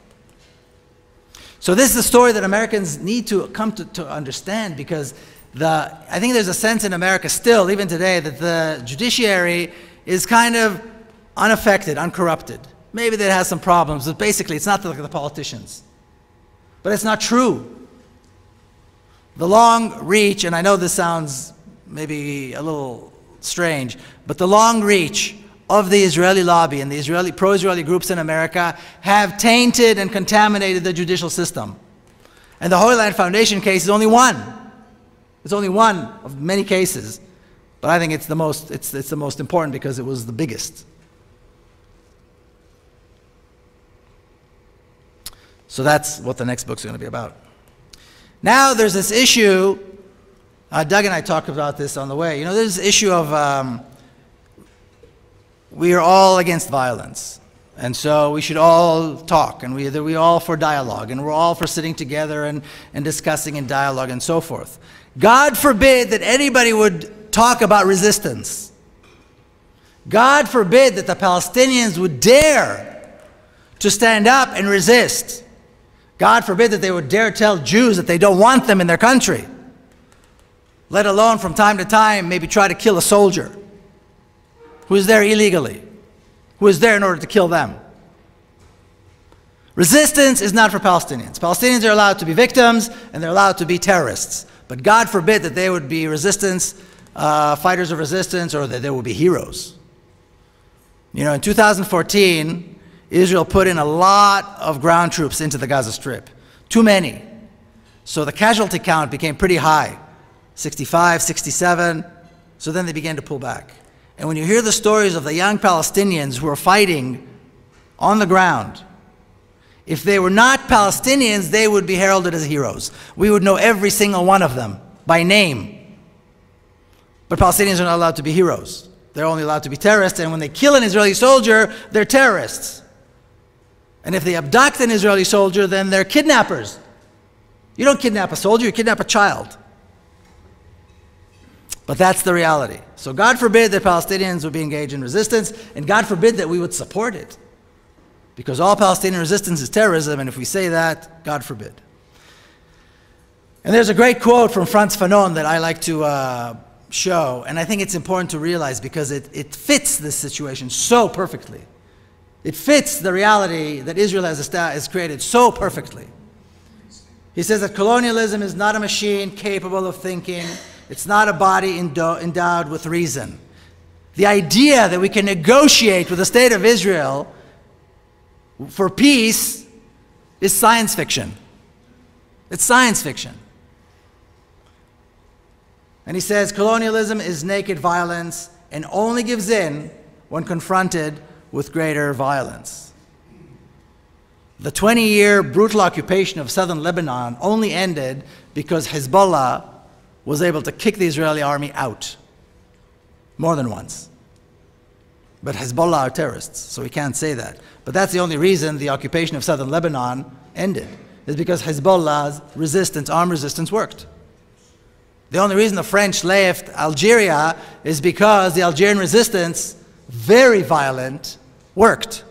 So this is a story that Americans need to come to understand, because I think there's a sense in America still, even today, that the judiciary is kind of unaffected, uncorrupted. Maybe that has some problems, but basically it's not like the politicians. But it's not true. The long reach, and I know this sounds maybe a little strange, but the long reach of the Israeli lobby and the pro-Israeli groups in America have tainted and contaminated the judicial system. And the Holy Land Foundation case is only one. It's only one of many cases, but I think it's the most important because it was the biggest. So that's what the next book's going to be about. Now there's this issue, Doug and I talked about this on the way. There's this issue of we are all against violence. And so we should all talk, and we're all for dialogue, and we're all for sitting together and discussing in dialogue and so forth. God forbid that anybody would talk about resistance. God forbid that the Palestinians would dare to stand up and resist. God forbid that they would dare tell Jews that they don't want them in their country, let alone from time to time maybe try to kill a soldier who is there illegally, who is there in order to kill them. Resistance is not for Palestinians. Palestinians are allowed to be victims and they're allowed to be terrorists. But God forbid that they would be resistance, fighters of resistance, or that they would be heroes. You know, in 2014, Israel put in a lot of ground troops into the Gaza Strip. Too many. So the casualty count became pretty high. 65, 67. So then they began to pull back. And when you hear the stories of the young Palestinians who are fighting on the ground, if they were not Palestinians, they would be heralded as heroes. We would know every single one of them by name. But Palestinians are not allowed to be heroes. They're only allowed to be terrorists, and when they kill an Israeli soldier, they're terrorists. And if they abduct an Israeli soldier, then they're kidnappers. You don't kidnap a soldier, you kidnap a child. But that's the reality. So God forbid that Palestinians would be engaged in resistance, and God forbid that we would support it. Because all Palestinian resistance is terrorism, and if we say that, God forbid. And there's a great quote from Frantz Fanon that I like to show, and I think it's important to realize because it fits this situation so perfectly. It fits the reality that Israel has created so perfectly. He says that colonialism is not a machine capable of thinking. It's not a body endowed with reason. The idea that we can negotiate with the state of Israel for peace is science fiction. It's science fiction. And he says colonialism is naked violence and only gives in when confronted with greater violence. The 20-year brutal occupation of southern Lebanon only ended because Hezbollah was able to kick the Israeli army out more than once. But Hezbollah are terrorists, so we can't say that. But that's the only reason the occupation of southern Lebanon ended, is because Hezbollah's resistance, armed resistance, worked. The only reason the French left Algeria is because the Algerian resistance, very violent, worked.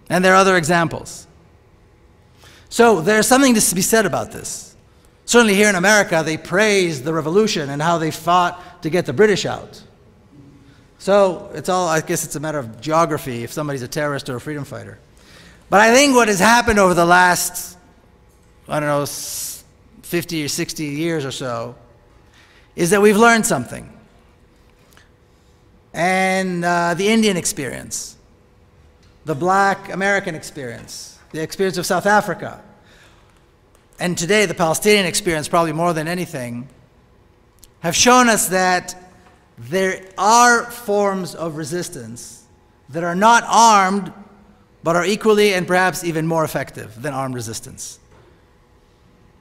And there are other examples. So there's something to be said about this. Certainly here in America, they praise the revolution and how they fought to get the British out. So it's all, I guess it's a matter of geography if somebody's a terrorist or a freedom fighter. But I think what has happened over the last, I don't know, 50 or 60 years or so, is that we've learned something. And the Indian experience, the Black American experience, the experience of South Africa, and today the Palestinian experience, probably more than anything, have shown us that there are forms of resistance that are not armed, but are equally and perhaps even more effective than armed resistance.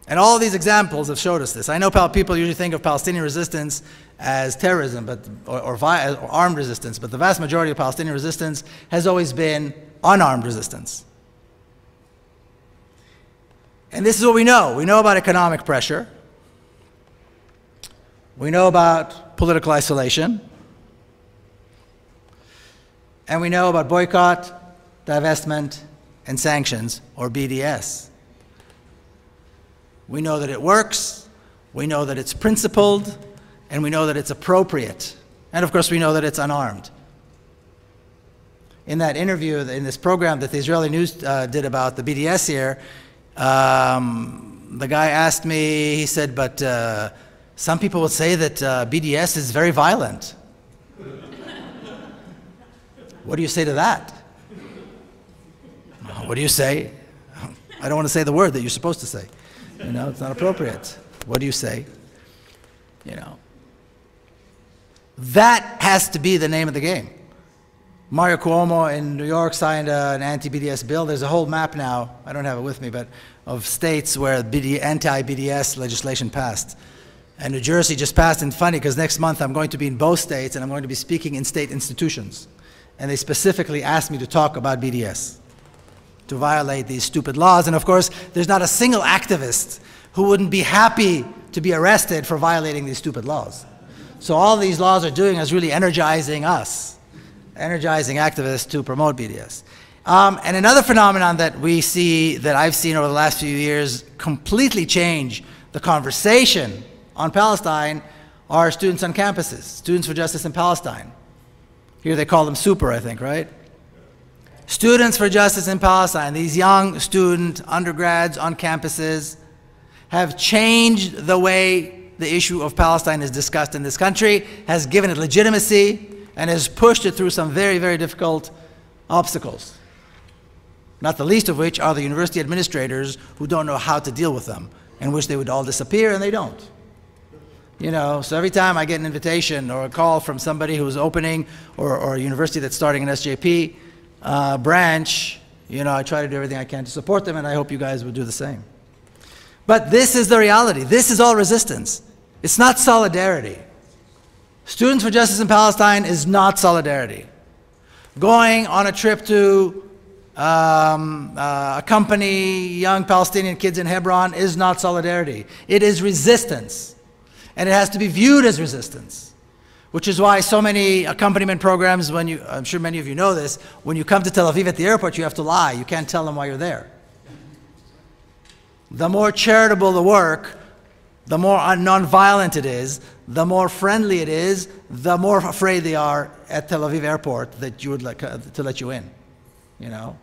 And all these examples have showed us this. I know people usually think of Palestinian resistance as terrorism or armed resistance, but the vast majority of Palestinian resistance has always been unarmed resistance. And this is what we know. We know about economic pressure. We know about political isolation. And we know about boycott, divestment, and sanctions, or BDS. We know that it works, we know that it's principled, and we know that it's appropriate. And of course, we know that it's unarmed. In that interview, in this program that the Israeli News did about the BDS here, the guy asked me, he said, but some people would say that BDS is very violent. What do you say to that? What do you say? I don't want to say the word that you're supposed to say. You know, it's not appropriate. What do you say? You know. That has to be the name of the game. Mario Cuomo in New York signed an anti-BDS bill. There's a whole map now, I don't have it with me, but of states where anti-BDS legislation passed. And New Jersey just passed, and funny, because next month I'm going to be in both states and I'm going to be speaking in state institutions. And they specifically asked me to talk about BDS, to violate these stupid laws. And of course, there's not a single activist who wouldn't be happy to be arrested for violating these stupid laws. So all these laws are doing is really energizing us, energizing activists to promote BDS. And another phenomenon that we see, that I've seen over the last few years, completely change the conversation on Palestine are students on campuses, Students for Justice in Palestine. Here they call them SUPER, I think, right? Students for Justice in Palestine, these young student undergrads on campuses have changed the way the issue of Palestine is discussed in this country, has given it legitimacy, and has pushed it through some very, very difficult obstacles. Not the least of which are the university administrators who don't know how to deal with them, and wish they would all disappear, and they don't. You know, so every time I get an invitation or a call from somebody who's opening, or a university that's starting an SJP branch, you know, I try to do everything I can to support them, and I hope you guys would do the same. But this is the reality. This is all resistance. It's not solidarity. Students for Justice in Palestine is not solidarity. Going on a trip to accompany young Palestinian kids in Hebron is not solidarity. It is resistance. And it has to be viewed as resistance. Which is why so many accompaniment programs, when you, I'm sure many of you know this, when you come to Tel Aviv at the airport, you have to lie. You can't tell them why you're there. The more charitable the work, the more non-violent it is, the more friendly it is, the more afraid they are at Tel Aviv airport that you would like to let you in. You know?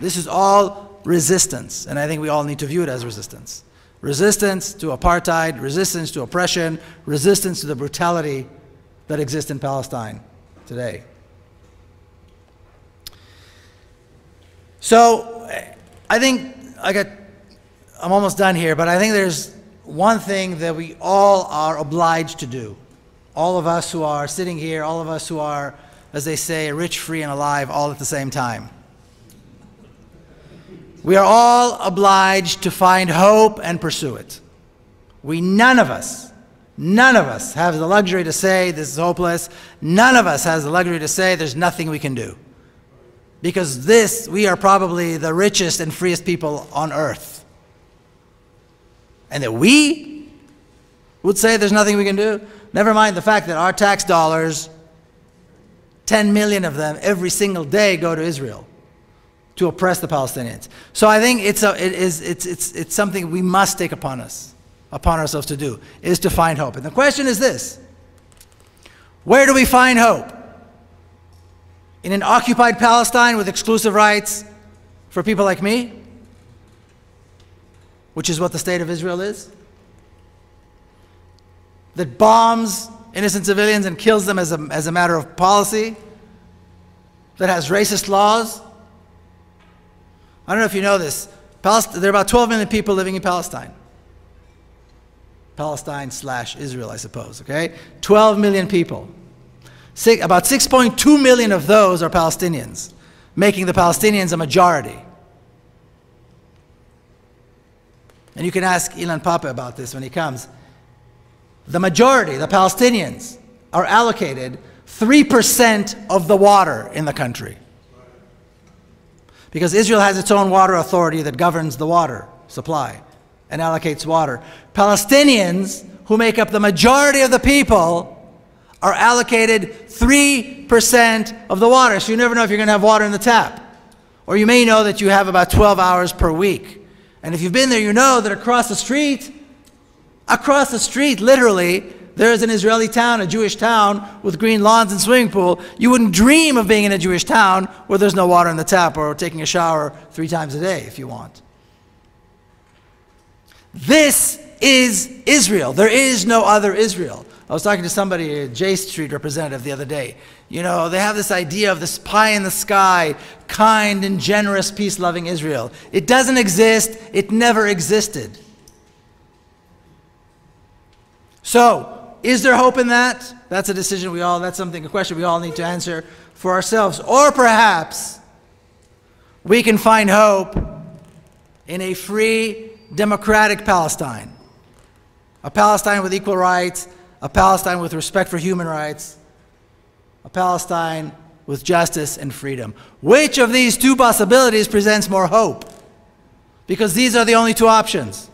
This is all resistance, and I think we all need to view it as resistance. Resistance to apartheid, resistance to oppression, resistance to the brutality that exists in Palestine today. So, I think I'm almost done here, but I think there's one thing that we all are obliged to do. All of us who are sitting here, all of us who are, as they say, rich, free, and alive all at the same time. We are all obliged to find hope and pursue it. None of us have the luxury to say this is hopeless. None of us has the luxury to say there's nothing we can do. Because we are probably the richest and freest people on earth. And that we would say there's nothing we can do. Never mind the fact that our tax dollars, 10 million of them every single day, go to Israel to oppress the Palestinians. So I think it's something we must take upon ourselves to do, is to find hope. And the question is this: where do we find hope? In an occupied Palestine with exclusive rights for people like me, which is what the state of Israel is, that bombs innocent civilians and kills them as a matter of policy, that has racist laws? I don't know if you know this. There are about 12 million people living in Palestine. Palestine/Israel, I suppose, okay? 12 million people. About 6.2 million of those are Palestinians, making the Palestinians a majority. And you can ask Ilan Pape about this when he comes. The majority, the Palestinians, are allocated 3% of the water in the country. Because Israel has its own water authority that governs the water supply and allocates water. Palestinians, who make up the majority of the people, are allocated 3% of the water. So you never know if you're going to have water in the tap. Or you may know that you have about 12 hours per week. And if you've been there, you know that across the street, literally, there is an Israeli town, a Jewish town with green lawns and swimming pool. You wouldn't dream of being in a Jewish town where there's no water in the tap, or taking a shower 3 times a day if you want. This is Israel. There is no other Israel. I was talking to somebody, a J Street representative, the other day. You know, they have this idea of this pie in the sky, kind and generous, peace-loving Israel. It doesn't exist. It never existed. So, is there hope in that? That's a decision a question we all need to answer for ourselves. Or perhaps we can find hope in a free, democratic Palestine. A Palestine with equal rights, a Palestine with respect for human rights, a Palestine with justice and freedom. Which of these two possibilities presents more hope? Because these are the only two options.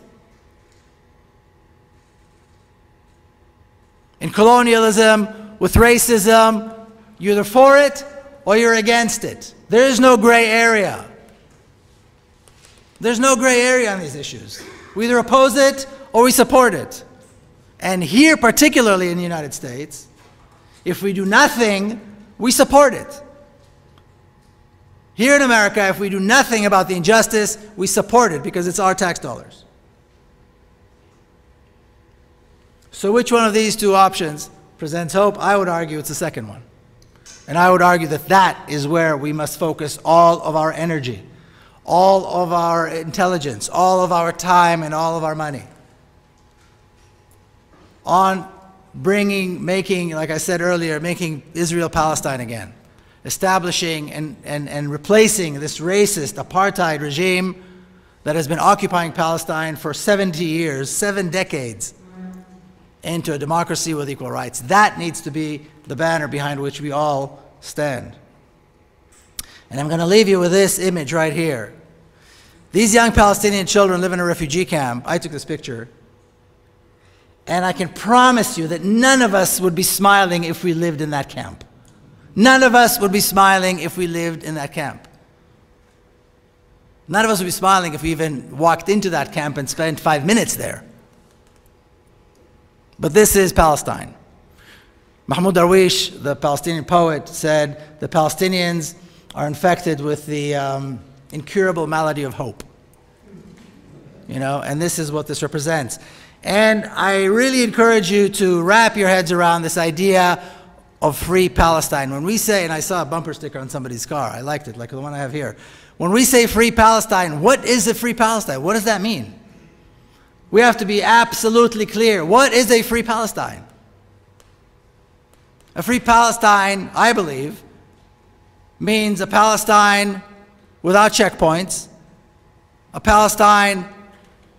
In colonialism, with racism, you're either for it or you're against it. There is no gray area. There's no gray area on these issues. We either oppose it or we support it. And here, particularly in the United States, if we do nothing, we support it. Here in America, if we do nothing about the injustice, we support it because it's our tax dollars. So which one of these two options presents hope? I would argue it's the second one. And I would argue that that is where we must focus all of our energy, all of our intelligence, all of our time, and all of our money on making, like I said earlier, making Israel Palestine again, establishing and replacing this racist apartheid regime that has been occupying Palestine for 70 years, 7 decades, into a democracy with equal rights. That needs to be the banner behind which we all stand. And I'm going to leave you with this image right here. These young Palestinian children live in a refugee camp. I took this picture. And I can promise you that none of us would be smiling if we lived in that camp. None of us would be smiling if we lived in that camp. None of us would be smiling if we even walked into that camp and spent 5 minutes there. But this is Palestine. Mahmoud Darwish, the Palestinian poet, said the Palestinians are infected with the incurable malady of hope. You know, and this is what this represents. And I really encourage you to wrap your heads around this idea of free Palestine. When we say, and I saw a bumper sticker on somebody's car, I liked it, like the one I have here. When we say free Palestine, what is a free Palestine? What does that mean? We have to be absolutely clear. What is a free Palestine? A free Palestine, I believe, means a Palestine without checkpoints, a Palestine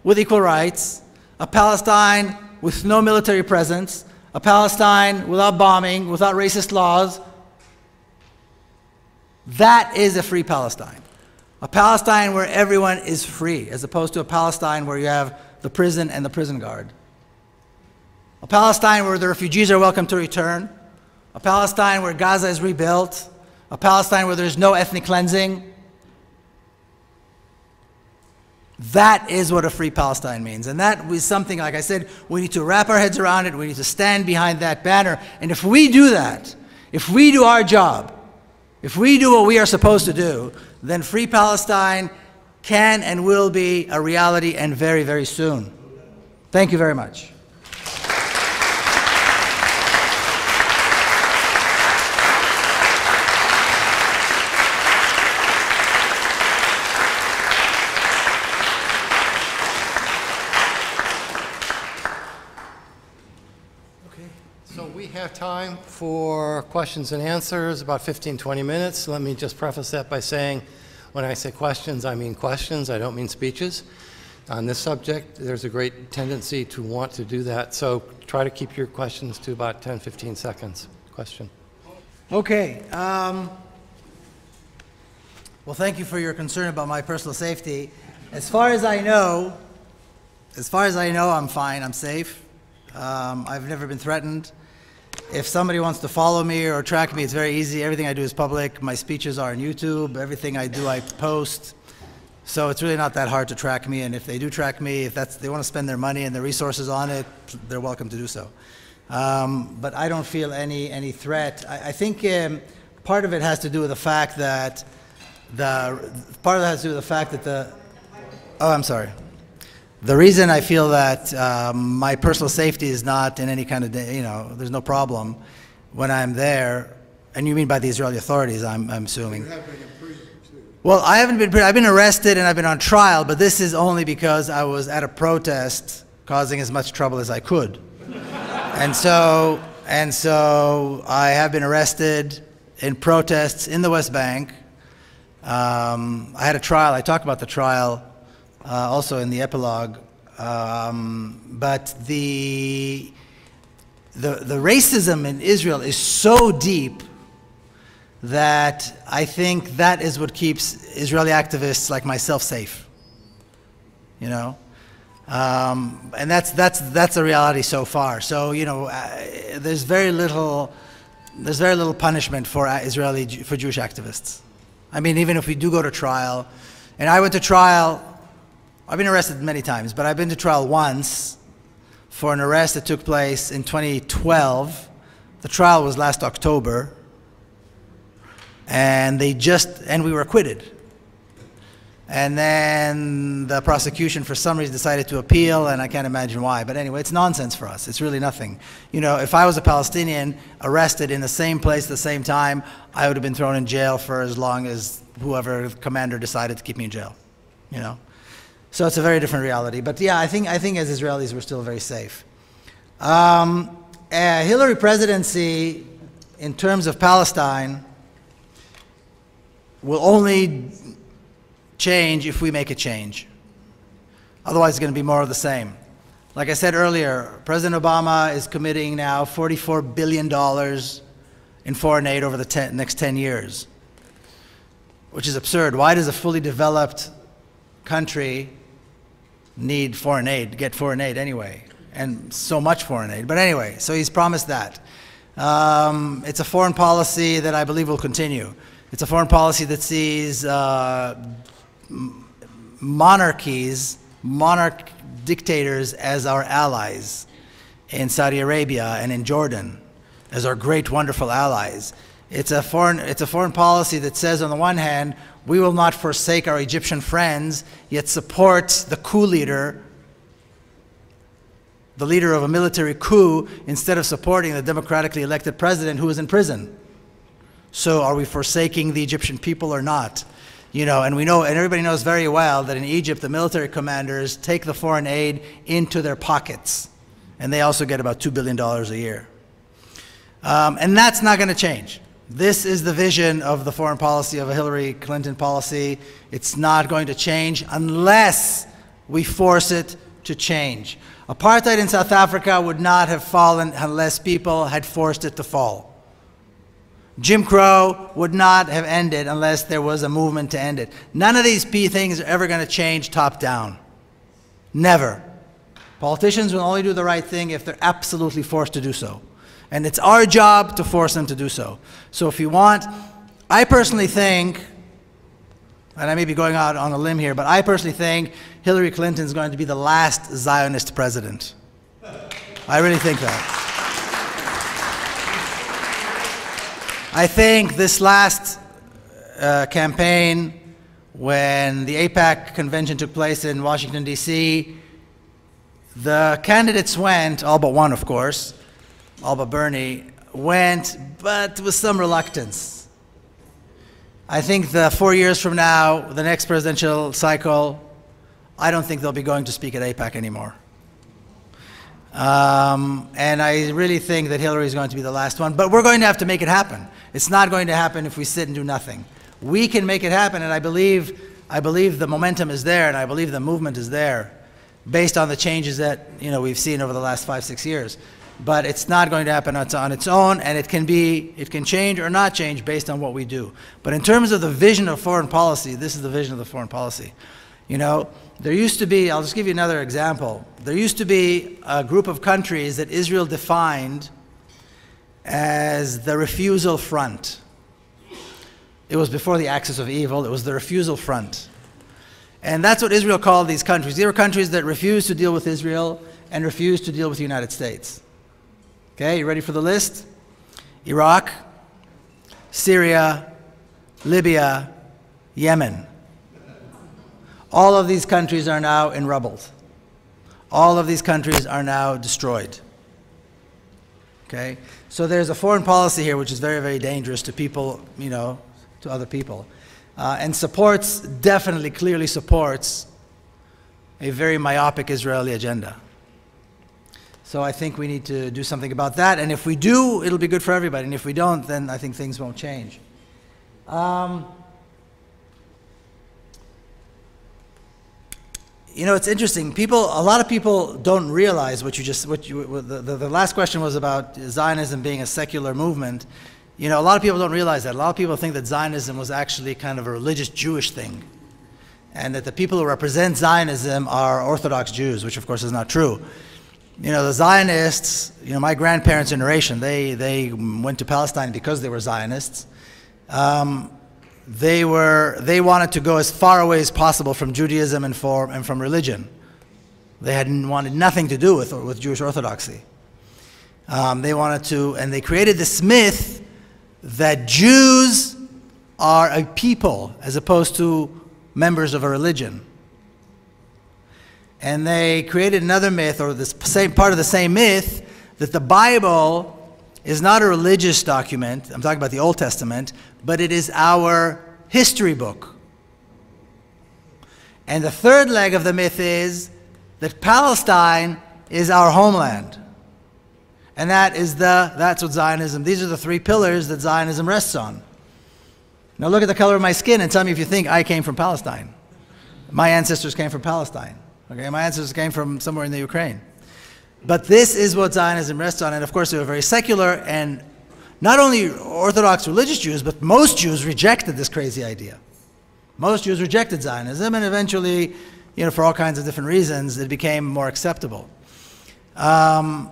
with equal rights, a Palestine with no military presence, a Palestine without bombing, without racist laws. That is a free Palestine. A Palestine where everyone is free, as opposed to a Palestine where you have the prison and the prison guard. A Palestine where the refugees are welcome to return. A Palestine where Gaza is rebuilt. A Palestine where there's no ethnic cleansing. That is what a free Palestine means. And that is something, like I said, we need to wrap our heads around it. We need to stand behind that banner. And if we do that, if we do our job, if we do what we are supposed to do, then free Palestine can and will be a reality, and very, very soon. Thank you very much. Time for questions and answers, about 15-20 minutes. Let me just preface that by saying, when I say questions, I mean questions. I don't mean speeches. On this subject, there's a great tendency to want to do that, so try to keep your questions to about 10-15 seconds. Question. Okay. Well, thank you for your concern about my personal safety. As far as I know, I'm fine. I'm safe. I've never been threatened. If somebody wants to follow me or track me, it's very easy. Everything I do is public. My speeches are on YouTube. Everything I do, I post. So it's really not that hard to track me. And if they do track me, if they want to spend their money and their resources on it, they're welcome to do so. But I don't feel any threat. I think part of it has to do with the fact that oh, I'm sorry. The reason I feel that my personal safety is not in any kind of, there's no problem when I'm there, and you mean by the Israeli authorities, I'm assuming. You have been in prison too. Well, I haven't been, I've been arrested and I've been on trial, but this is only because I was at a protest causing as much trouble as I could. and so I have been arrested in protests in the West Bank. I had a trial, I talk about the trial also in the epilogue, but the racism in Israel is so deep that I think that is what keeps Israeli activists like myself safe, and that's a reality so far. So there's very little there's very little punishment for for Jewish activists. I mean, even if we do go to trial, and I went to trial, I've been arrested many times, but I've been to trial once for an arrest that took place in 2012. The trial was last October, and we were acquitted. And then the prosecution, for some reason, decided to appeal, and I can't imagine why. But anyway, it's nonsense for us. It's really nothing. You know, if I was a Palestinian arrested in the same place at the same time, I would have been thrown in jail for as long as whoever commander decided to keep me in jail. You know, so it's a very different reality. But yeah, I think as Israelis, we're still very safe. Hillary presidency, in terms of Palestine, will only change if we make a change. Otherwise, it's going to be more of the same. Like I said earlier, President Obama is committing now $44 billion in foreign aid over the next 10 years, which is absurd. Why does a fully developed country need foreign aid, get foreign aid anyway, and so much foreign aid? But anyway, so he's promised that. It's a foreign policy that I believe will continue. It's a foreign policy that sees monarch dictators as our allies in Saudi Arabia and in Jordan, as our great, wonderful allies. It's a foreign policy that says, on the one hand, we will not forsake our Egyptian friends, yet support the coup leader, the leader of a military coup, instead of supporting the democratically elected president who is in prison. So are we forsaking the Egyptian people or not? You know, and we know, and everybody knows very well that in Egypt, the military commanders take the foreign aid into their pockets, and they also get about $2 billion a year. And that's not going to change. This is the vision of the foreign policy of a Hillary Clinton policy. It's not going to change unless we force it to change. Apartheid in South Africa would not have fallen unless people had forced it to fall. Jim Crow would not have ended unless there was a movement to end it. None of these things are ever going to change top down. Never. Politicians will only do the right thing if they're absolutely forced to do so. And it's our job to force them to do so. So if you want, I personally think, and I may be going out on a limb here, but I personally think Hillary Clinton is going to be the last Zionist president. I really think that. I think this last campaign, when the AIPAC convention took place in Washington, D.C., the candidates went, all but one, of course, all but Bernie, went, but with some reluctance. I think 4 years from now, the next presidential cycle, I don't think they'll be going to speak at AIPAC anymore. And I really think that Hillary is going to be the last one, but we're going to have to make it happen. It's not going to happen if we sit and do nothing. We can make it happen, and I believe the momentum is there, and I believe the movement is there, based on the changes that we've seen over the last 5-6 years. But it's not going to happen on its own, and it can change or not change based on what we do. But in terms of the vision of foreign policy, this is the vision of the foreign policy. There used to be, I'll just give you another example. There used to be a group of countries that Israel defined as the refusal front. It was before the axis of evil. It was the refusal front. And that's what Israel called these countries. They were countries that refused to deal with Israel and refused to deal with the United States. Okay, you ready for the list? Iraq, Syria, Libya, Yemen. All of these countries are now in rubble. All of these countries are now destroyed. Okay? So there's a foreign policy here which is very, very dangerous to people, to other people. And supports, definitely, clearly supports a very myopic Israeli agenda. So I think we need to do something about that. And if we do, it'll be good for everybody. And if we don't, then I think things won't change. It's interesting. A lot of people don't realize the last question was about Zionism being a secular movement. A lot of people don't realize that. A lot of people think that Zionism was actually kind of a religious Jewish thing, and that the people who represent Zionism are Orthodox Jews, which of course is not true. You know, the Zionists, you know, my grandparents' generation, they went to Palestine because they were Zionists. They wanted to go as far away as possible from Judaism and from religion. They wanted nothing to do with Jewish orthodoxy. They wanted to, and they created this myth that Jews are a people as opposed to members of a religion. And they created another myth, or this same part of the same myth, that the Bible is not a religious document. I'm talking about the Old Testament, but it is our history book. And the third leg of the myth is that Palestine is our homeland. And that's what Zionism, these are the three pillars that Zionism rests on. Now look at the color of my skin and tell me if you think I came from Palestine. My ancestors came from Palestine. Okay, my ancestors came from somewhere in the Ukraine. But this is what Zionism rests on, and of course they were very secular, and not only Orthodox religious Jews, but most Jews rejected this crazy idea. Most Jews rejected Zionism, and eventually, you know, for all kinds of different reasons, it became more acceptable. Now,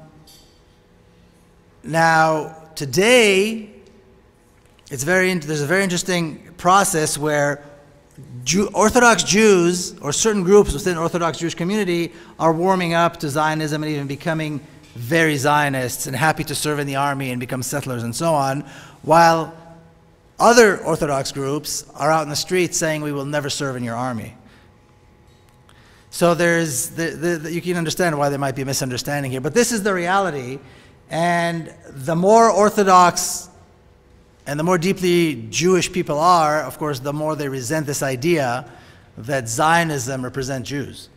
today, there's a very interesting process where Orthodox Jews, or certain groups within the Orthodox Jewish community, are warming up to Zionism and even becoming very Zionists and happy to serve in the army and become settlers and so on, while other Orthodox groups are out in the streets saying, we will never serve in your army. So you can understand why there might be a misunderstanding here, but this is the reality, and the more Orthodox and the more deeply Jewish people are, of course, the more they resent this idea that Zionism represents Jews.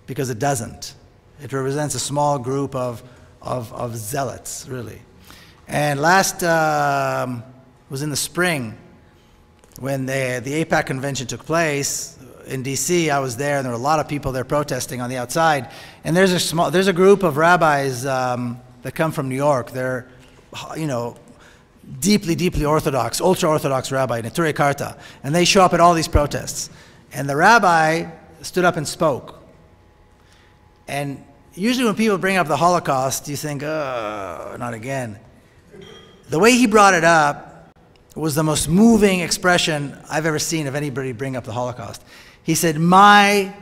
Because it doesn't. It represents a small group of zealots, really. And was in the spring, when the AIPAC convention took place in DC. I was there, and there were a lot of people there protesting on the outside. And there's a group of rabbis that come from New York. They're, you know, deeply Orthodox, ultra-Orthodox rabbi, Neturei Karta, and they show up at all these protests. And the rabbi stood up and spoke. And usually when people bring up the Holocaust, you think, oh, not again. The way he brought it up was the most moving expression I've ever seen of anybody bring up the Holocaust. He said, my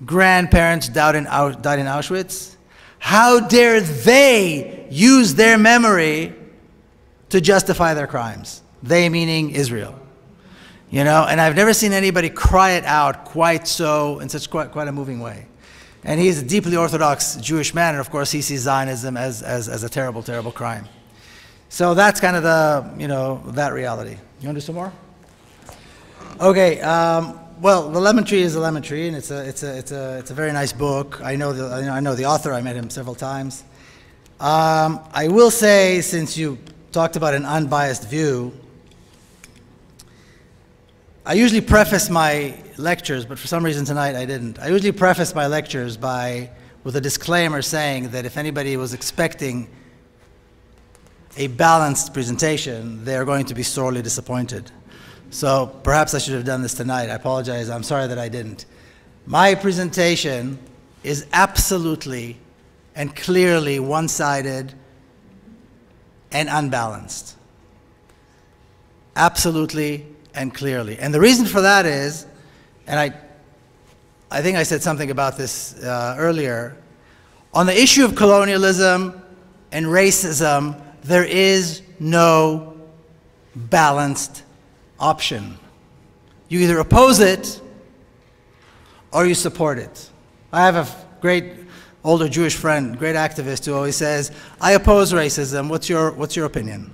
grandparents died in Auschwitz. How dare they use their memory to justify their crimes? They meaning Israel. You know, and I've never seen anybody cry it out quite so, in such quite a moving way. And he's a deeply Orthodox Jewish man, and of course he sees Zionism as a terrible, terrible crime. So that's kind of the, you know, that reality. You want to do some more? Okay, well, The Lemon Tree is a lemon tree, and it's a very nice book. I know the author, I met him several times. I will say, since you talked about an unbiased view, I usually preface my lectures, but for some reason tonight I didn't. I usually preface my lectures with a disclaimer saying that if anybody was expecting a balanced presentation, they are going to be sorely disappointed. So perhaps I should have done this tonight. I apologize. I'm sorry that I didn't. My presentation is absolutely and clearly one-sided and unbalanced. Absolutely and clearly. And the reason for that is, and I think I said something about this earlier, on the issue of colonialism and racism, there is no balanced option. You either oppose it or you support it. I have a great older Jewish friend, great activist, who always says, I oppose racism, what's your opinion?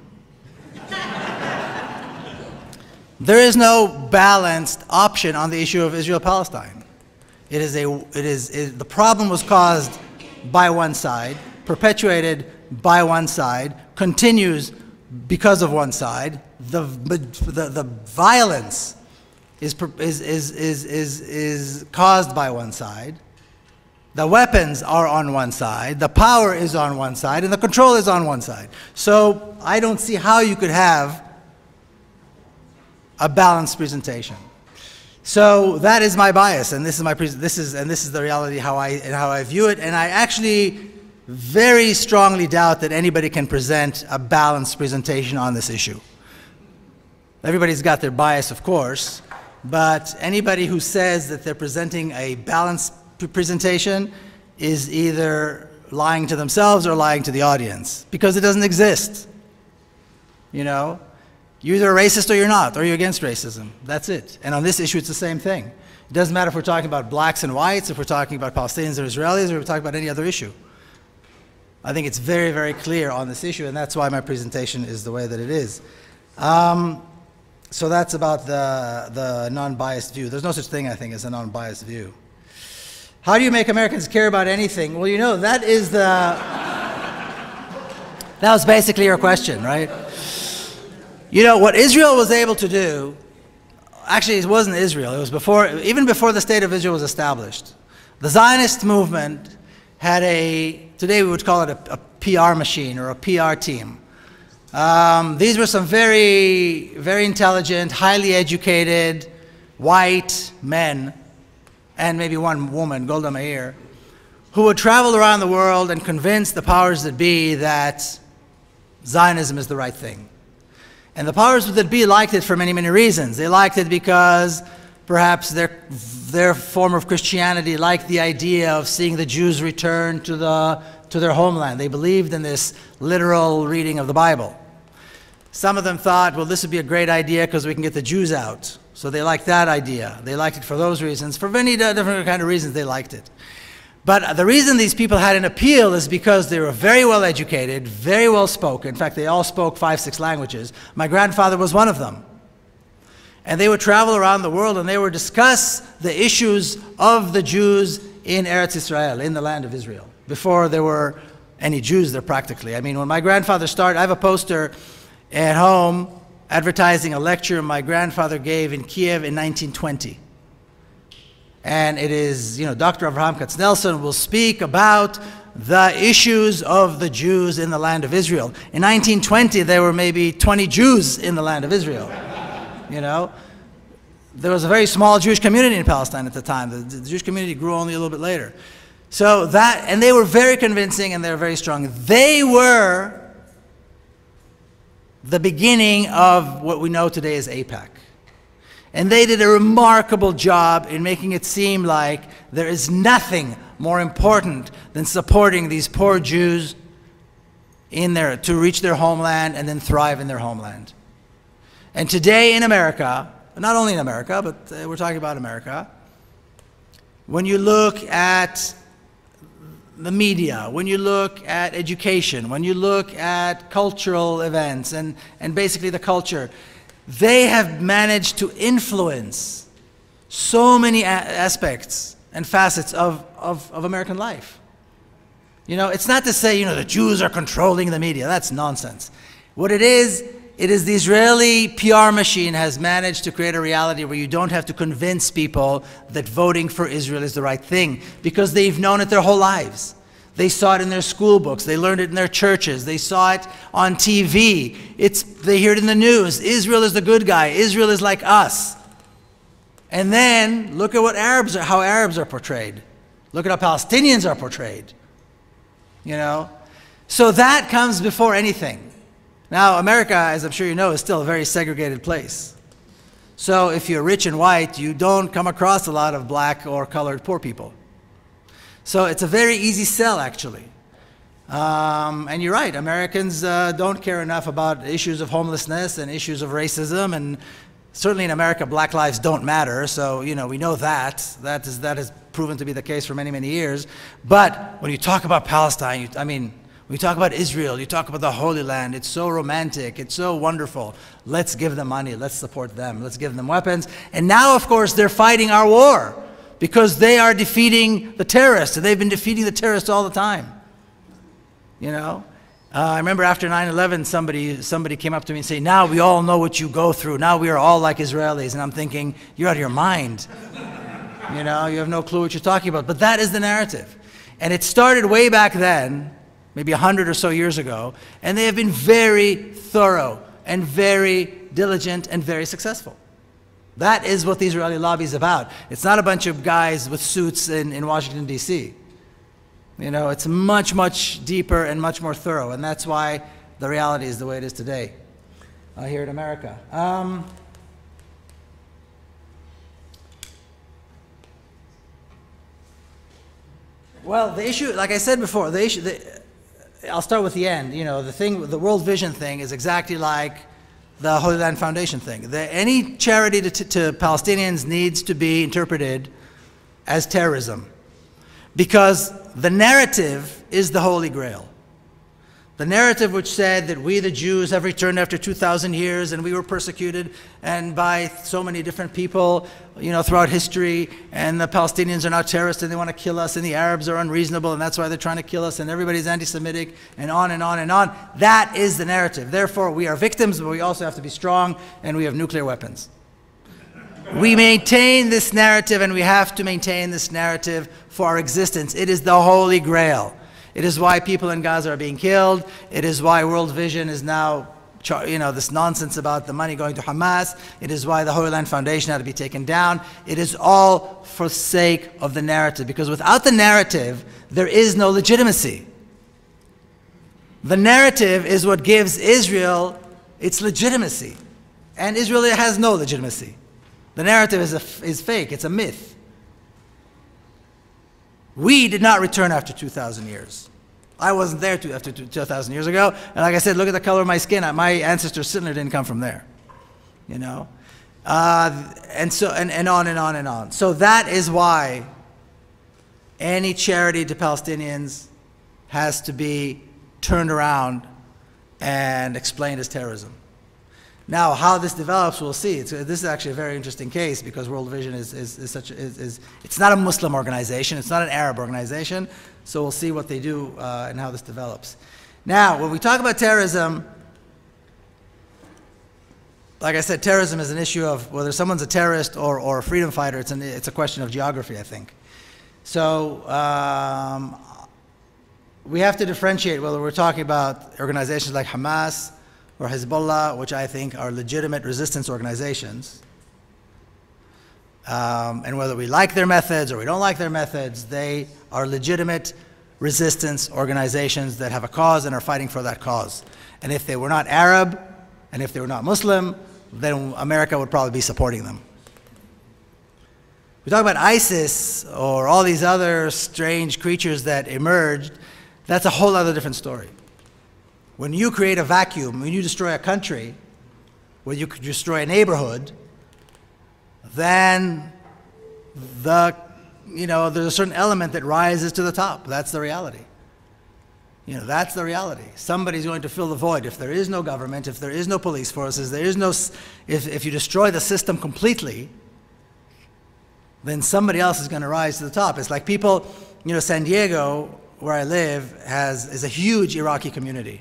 There is no balanced option on the issue of Israel-Palestine. The problem was caused by one side, perpetuated by one side, continues because of one side. The violence is caused by one side. The weapons are on one side, the power is on one side, and the control is on one side. So I don't see how you could have a balanced presentation. So that is my bias, and this is the reality how I view it. And I actually very strongly doubt that anybody can present a balanced presentation on this issue. Everybody's got their bias, of course, but anybody who says that they're presenting a balanced presentation is either lying to themselves or lying to the audience, because it doesn't exist. You know, you're either a racist or you're not, or you're against racism. That's it. And on this issue, it's the same thing. It doesn't matter if we're talking about blacks and whites, if we're talking about Palestinians or Israelis, or if we're talking about any other issue. I think it's very, very clear on this issue, and that's why my presentation is the way that it is. So that's about the non-biased view. There's no such thing, I think, as a non-biased view. How do you make Americans care about anything? Well, you know, that was basically your question, right? You know, what Israel was able to do, actually it wasn't Israel, it was even before the State of Israel was established. The Zionist movement had today we would call it a PR machine or a PR team. These were some very, very intelligent, highly educated, white men, and maybe one woman, Golda Meir, who would travel around the world and convince the powers that be that Zionism is the right thing. And the powers that be liked it for many, many reasons. They liked it because perhaps their form of Christianity liked the idea of seeing the Jews return to their homeland. They believed in this literal reading of the Bible. Some of them thought, well, this would be a great idea because we can get the Jews out. So they liked that idea. They liked it for those reasons. For many different kind of reasons, they liked it. But the reason these people had an appeal is because they were very well educated, very well spoken. In fact, they all spoke 5, 6 languages. My grandfather was one of them. And they would travel around the world and they would discuss the issues of the Jews in Eretz Israel, in the land of Israel, before there were any Jews there practically. I mean, when my grandfather started, I have a poster at home advertising a lecture my grandfather gave in Kiev in 1920. And it is, you know, Dr. Avraham Katznelson will speak about the issues of the Jews in the land of Israel. In 1920, there were maybe 20 Jews in the land of Israel. You know, there was a very small Jewish community in Palestine at the time. The Jewish community grew only a little bit later. So that, and they were very convincing and they were very strong. They were the beginning of what we know today as AIPAC. And they did a remarkable job in making it seem like there is nothing more important than supporting these poor Jews to reach their homeland and then thrive in their homeland. And today in America, not only in America, but we're talking about America, when you look at the media, when you look at education, when you look at cultural events and basically the culture, they have managed to influence so many aspects and facets of American life. You know, it's not to say, you know, the Jews are controlling the media. That's nonsense. What it is the Israeli PR machine has managed to create a reality where you don't have to convince people that voting for Israel is the right thing, because they've known it their whole lives. They saw it in their school books. They learned it in their churches. They saw it on TV. They hear it in the news. Israel is the good guy. Israel is like us. And then look at how Arabs are portrayed. Look at how Palestinians are portrayed. You know? So that comes before anything. Now, America, as I'm sure you know, is still a very segregated place. So if you're rich and white, you don't come across a lot of black or colored poor people. So it's a very easy sell, actually. And you're right, Americans don't care enough about issues of homelessness and issues of racism, and certainly in America, black lives don't matter, so, you know, we know that. That has proven to be the case for many, many years. But when you talk about Palestine, when you talk about Israel, you talk about the Holy Land, it's so romantic, it's so wonderful. Let's give them money, let's support them, let's give them weapons. And now, of course, they're fighting our war, because they are defeating the terrorists, and they've been defeating the terrorists all the time. You know? I remember after 9/11, somebody came up to me and said, now we all know what you go through. Now we are all like Israelis. And I'm thinking, you're out of your mind. You know, you have no clue what you're talking about. But that is the narrative. And it started way back then, maybe 100 or so years ago, and they have been very thorough and very diligent and very successful. That is what the Israeli lobby is about. It's not a bunch of guys with suits in Washington, D.C. You know, it's much, much deeper and much more thorough, and that's why the reality is the way it is today here in America. Well, the issue, like I said before, I'll start with the end. You know, the World Vision thing is exactly like the Holy Land Foundation thing. Any charity to Palestinians needs to be interpreted as terrorism, because the narrative is the Holy Grail. The narrative which said that we, the Jews, have returned after 2,000 years and we were persecuted and by so many different people, you know, throughout history, and the Palestinians are now terrorists and they want to kill us, and the Arabs are unreasonable and that's why they're trying to kill us, and everybody's anti-Semitic, and on and on and on. That is the narrative. Therefore, we are victims, but we also have to be strong, and we have nuclear weapons. We maintain this narrative, and we have to maintain this narrative for our existence. It is the Holy Grail. It is why people in Gaza are being killed. It is why World Vision is now, you know, this nonsense about the money going to Hamas. It is why the Holy Land Foundation had to be taken down. It is all for the sake of the narrative, because without the narrative, there is no legitimacy. The narrative is what gives Israel its legitimacy, and Israel has no legitimacy. The narrative is fake. It's a myth. We did not return after 2,000 years. I wasn't there after 2,000 years ago. And like I said, look at the color of my skin. My ancestor certainly didn't come from there. You know? And on and on and on. So that is why any charity to Palestinians has to be turned around and explained as terrorism. Now, how this develops, we'll see. This is actually a very interesting case, because World Vision it's not a Muslim organization, it's not an Arab organization, so we'll see what they do and how this develops. Now, when we talk about terrorism, like I said, terrorism is an issue of whether someone's a terrorist or a freedom fighter. It's a question of geography, I think. So we have to differentiate whether we're talking about organizations like Hamas or Hezbollah, which I think are legitimate resistance organizations. And whether we like their methods or we don't like their methods, they are legitimate resistance organizations that have a cause and are fighting for that cause. And if they were not Arab, and if they were not Muslim, then America would probably be supporting them. We talk about ISIS or all these other strange creatures that emerged, that's a whole other different story. When you create a vacuum, when you destroy a country, when you destroy a neighborhood, then there's a certain element that rises to the top. That's the reality. You know, that's the reality. Somebody's going to fill the void. If there is no government, if there is no police forces, if you destroy the system completely, then somebody else is going to rise to the top. It's like people, you know, San Diego, where I live, is a huge Iraqi community.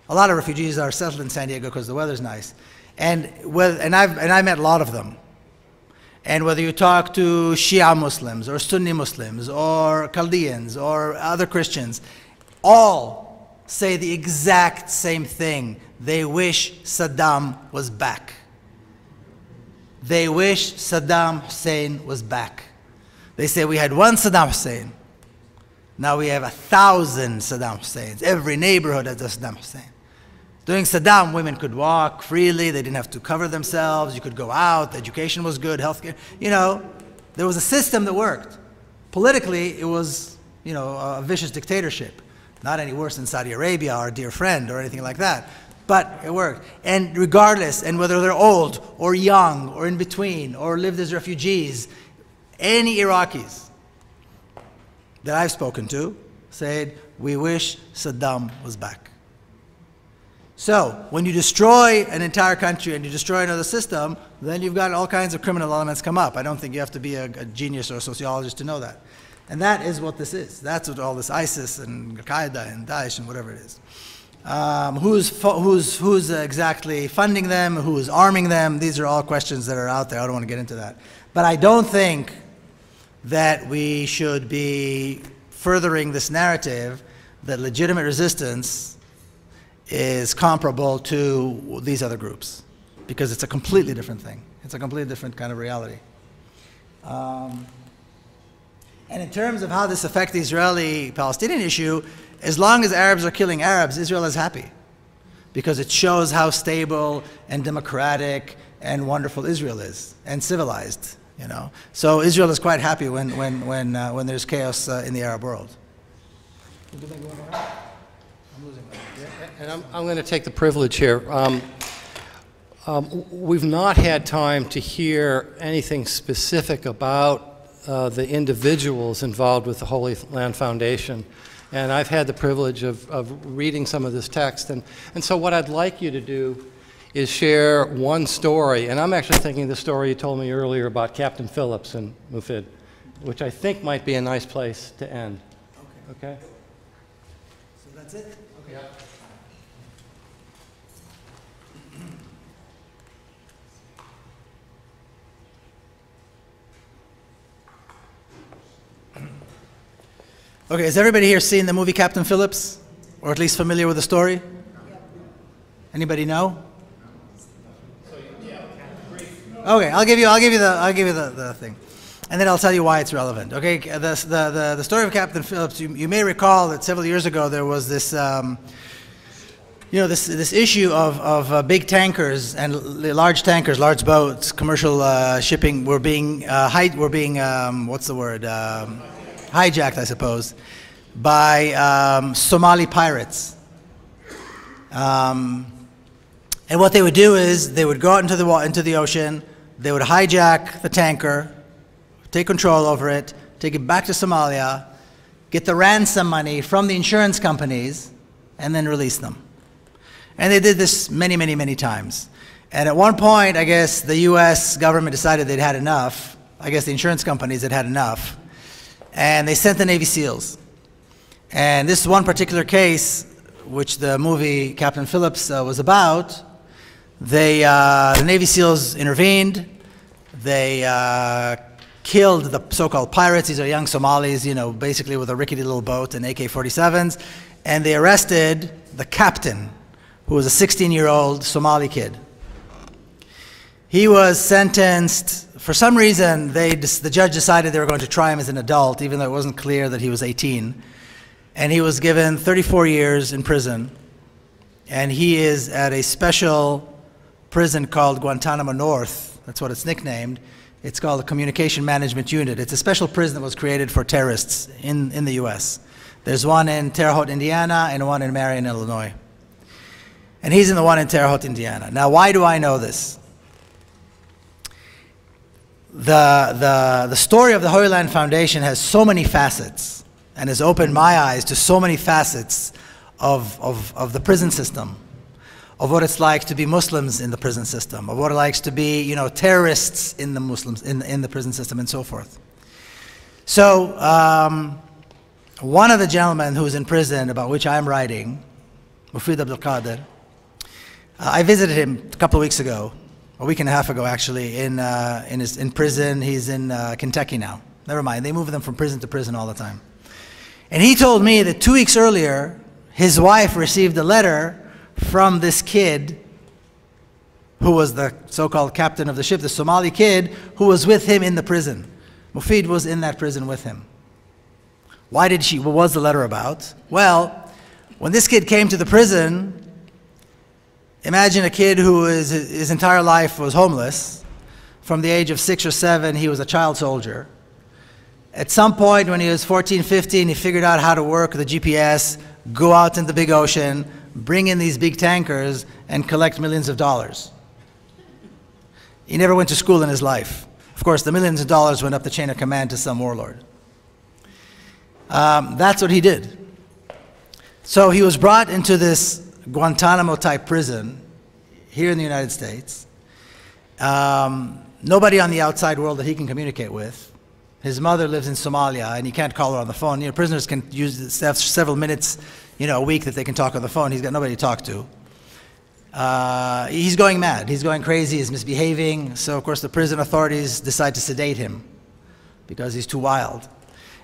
A lot of refugees are settled in San Diego because the weather's nice. And I met a lot of them. And whether you talk to Shia Muslims or Sunni Muslims or Chaldeans or other Christians, all say the exact same thing. They wish Saddam was back. They wish Saddam Hussein was back. They say we had one Saddam Hussein. Now we have 1,000 Saddam Husseins. Every neighborhood has a Saddam Hussein. During Saddam, women could walk freely. They didn't have to cover themselves. You could go out. Education was good. Healthcare. You know, there was a system that worked. Politically, it was, you know, a vicious dictatorship. Not any worse than Saudi Arabia, our dear friend, or anything like that. But it worked. And regardless, and whether they're old or young or in between or lived as refugees, any Iraqis that I've spoken to said, we wish Saddam was back. So when you destroy an entire country and you destroy another system, then you've got all kinds of criminal elements come up. I don't think you have to be a genius or a sociologist to know that. And that is what this is. That's what all this ISIS and Al-Qaeda and Daesh and whatever it is. Who's exactly funding them? Who's arming them? These are all questions that are out there. I don't want to get into that. But I don't think that we should be furthering this narrative that legitimate resistance is comparable to these other groups, because it's a completely different thing. It's a completely different kind of reality. And in terms of how this affects the Israeli-Palestinian issue, as long as Arabs are killing Arabs, Israel is happy, because it shows how stable and democratic and wonderful Israel is, and civilized, you know. So Israel is quite happy when there's chaos in the Arab world. And I'm going to take the privilege here. We've not had time to hear anything specific about the individuals involved with the Holy Land Foundation. And I've had the privilege of reading some of this text. And so what I'd like you to do is share one story. And I'm actually thinking of the story you told me earlier about Captain Phillips and Mufid, which I think might be a nice place to end. Okay? Okay? So that's it? Okay. Okay, has everybody here seen the movie Captain Phillips? Or at least familiar with the story? Anybody know? Okay, I'll give you the thing. And then I'll tell you why it's relevant. Okay, the story of Captain Phillips, you may recall that several years ago there was this this issue of big tankers and large tankers, large boats, commercial shipping were being hijacked, I suppose, by Somali pirates. And what they would do is they would go out into the ocean, they would hijack the tanker, take control over it, take it back to Somalia, get the ransom money from the insurance companies, and then release them. And they did this many, many, many times. And at one point, I guess the US government decided they'd had enough. I guess the insurance companies had had enough. And they sent the Navy SEALs. And this one particular case, which the movie Captain Phillips was about, the Navy SEALs intervened. They killed the so-called pirates. These are young Somalis, you know, basically with a rickety little boat and AK-47s. And they arrested the captain, who was a 16-year-old Somali kid. He was sentenced. For some reason, the judge decided they were going to try him as an adult, even though it wasn't clear that he was 18. And he was given 34 years in prison. And he is at a special prison called Guantanamo North. That's what it's nicknamed. It's called the Communication Management Unit. It's a special prison that was created for terrorists in the US. There's one in Terre Haute, Indiana, and one in Marion, Illinois. And he's in the one in Terre Haute, Indiana. Now, why do I know this? The story of the Holy Land Foundation has so many facets and has opened my eyes to so many facets of the prison system, of what it's like to be Muslims in the prison system, of what it likes to be, you know, terrorists in the Muslims in the prison system, and so forth. So one of the gentlemen who's in prison, about which I'm writing, Mufid Abdul Qadir, I visited him a couple of weeks ago, a week and a half ago actually, in prison. He's in Kentucky now. Never mind, they move them from prison to prison all the time. And he told me that 2 weeks earlier, his wife received a letter from this kid who was the so-called captain of the ship, the Somali kid who was with him in the prison. Mufid was in that prison with him. What was the letter about? Well, when this kid came to the prison, imagine a kid who his entire life was homeless. From the age of 6 or 7, he was a child soldier. At some point when he was 14, 15, he figured out how to work the GPS, go out in the big ocean, bring in these big tankers, and collect millions of dollars. He never went to school in his life. Of course, the millions of dollars went up the chain of command to some warlord. That's what he did. So he was brought into this Guantanamo-type prison here in the United States. Nobody on the outside world that he can communicate with. His mother lives in Somalia, and he can't call her on the phone. You know, prisoners can have several minutes, you know, a week that they can talk on the phone. He's got nobody to talk to. He's going mad. He's going crazy. He's misbehaving. So, of course, the prison authorities decide to sedate him because he's too wild.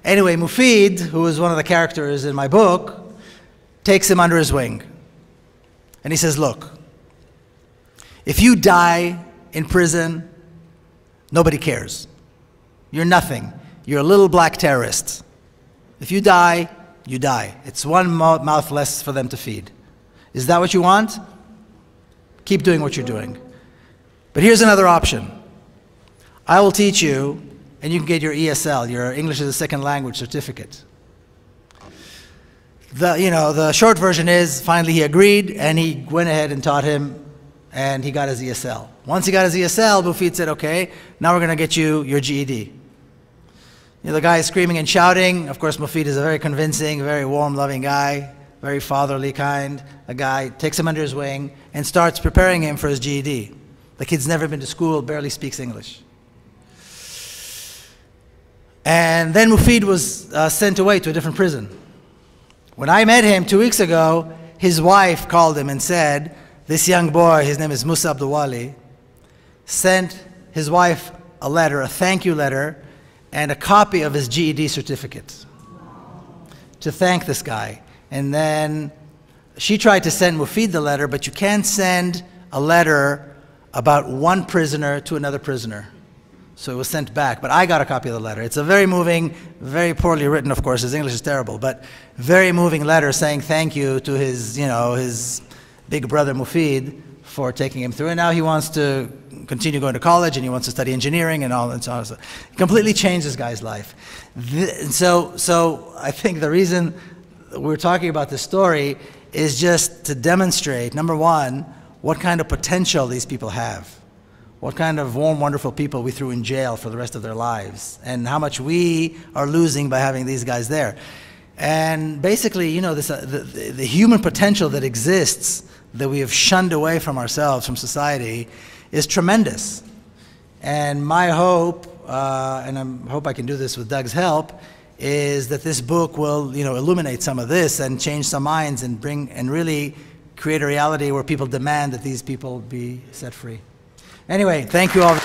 Anyway, Mufid, who is one of the characters in my book, takes him under his wing. And he says, look, if you die in prison, Nobody cares. You're nothing. You're a little black terrorist. If you die, you die. It's one mouth less for them to feed. Is that what you want? Keep doing what you're doing. But here's another option. I will teach you, and you can get your ESL, your English as a Second Language certificate. The short version is, finally he agreed, and he went ahead and taught him, and he got his ESL. Once he got his ESL, Mufid said, okay, now we're going to get you your GED. The guy is screaming and shouting. Of course, Mufid is a very convincing, very warm, loving guy, very fatherly kind. A guy takes him under his wing and starts preparing him for his GED. The kid's never been to school, barely speaks English. And then Mufid was sent away to a different prison. When I met him 2 weeks ago, his wife called him and said, this young boy, his name is Musa Abdulwali, sent his wife a letter, a thank you letter, and a copy of his GED certificate to thank this guy. And then she tried to send Mufid the letter, but you can't send a letter about one prisoner to another prisoner. So it was sent back, but I got a copy of the letter. It's a very moving, very poorly written, of course, his English is terrible, but very moving letter saying thank you to his, his big brother Mufid for taking him through. And now he wants to continue going to college, and he wants to study engineering and all, and so on. So it completely changed this guy's life. So I think the reason we're talking about this story is just to demonstrate, number one, what kind of potential these people have. What kind of warm, wonderful people we threw in jail for the rest of their lives, and how much we are losing by having these guys there. And basically, the human potential that exists, that we have shunned away from ourselves, from society, is tremendous. And my hope, and I hope I can do this with Doug's help, is that this book will, illuminate some of this and change some minds and really create a reality where people demand that these people be set free. Anyway, thank you all.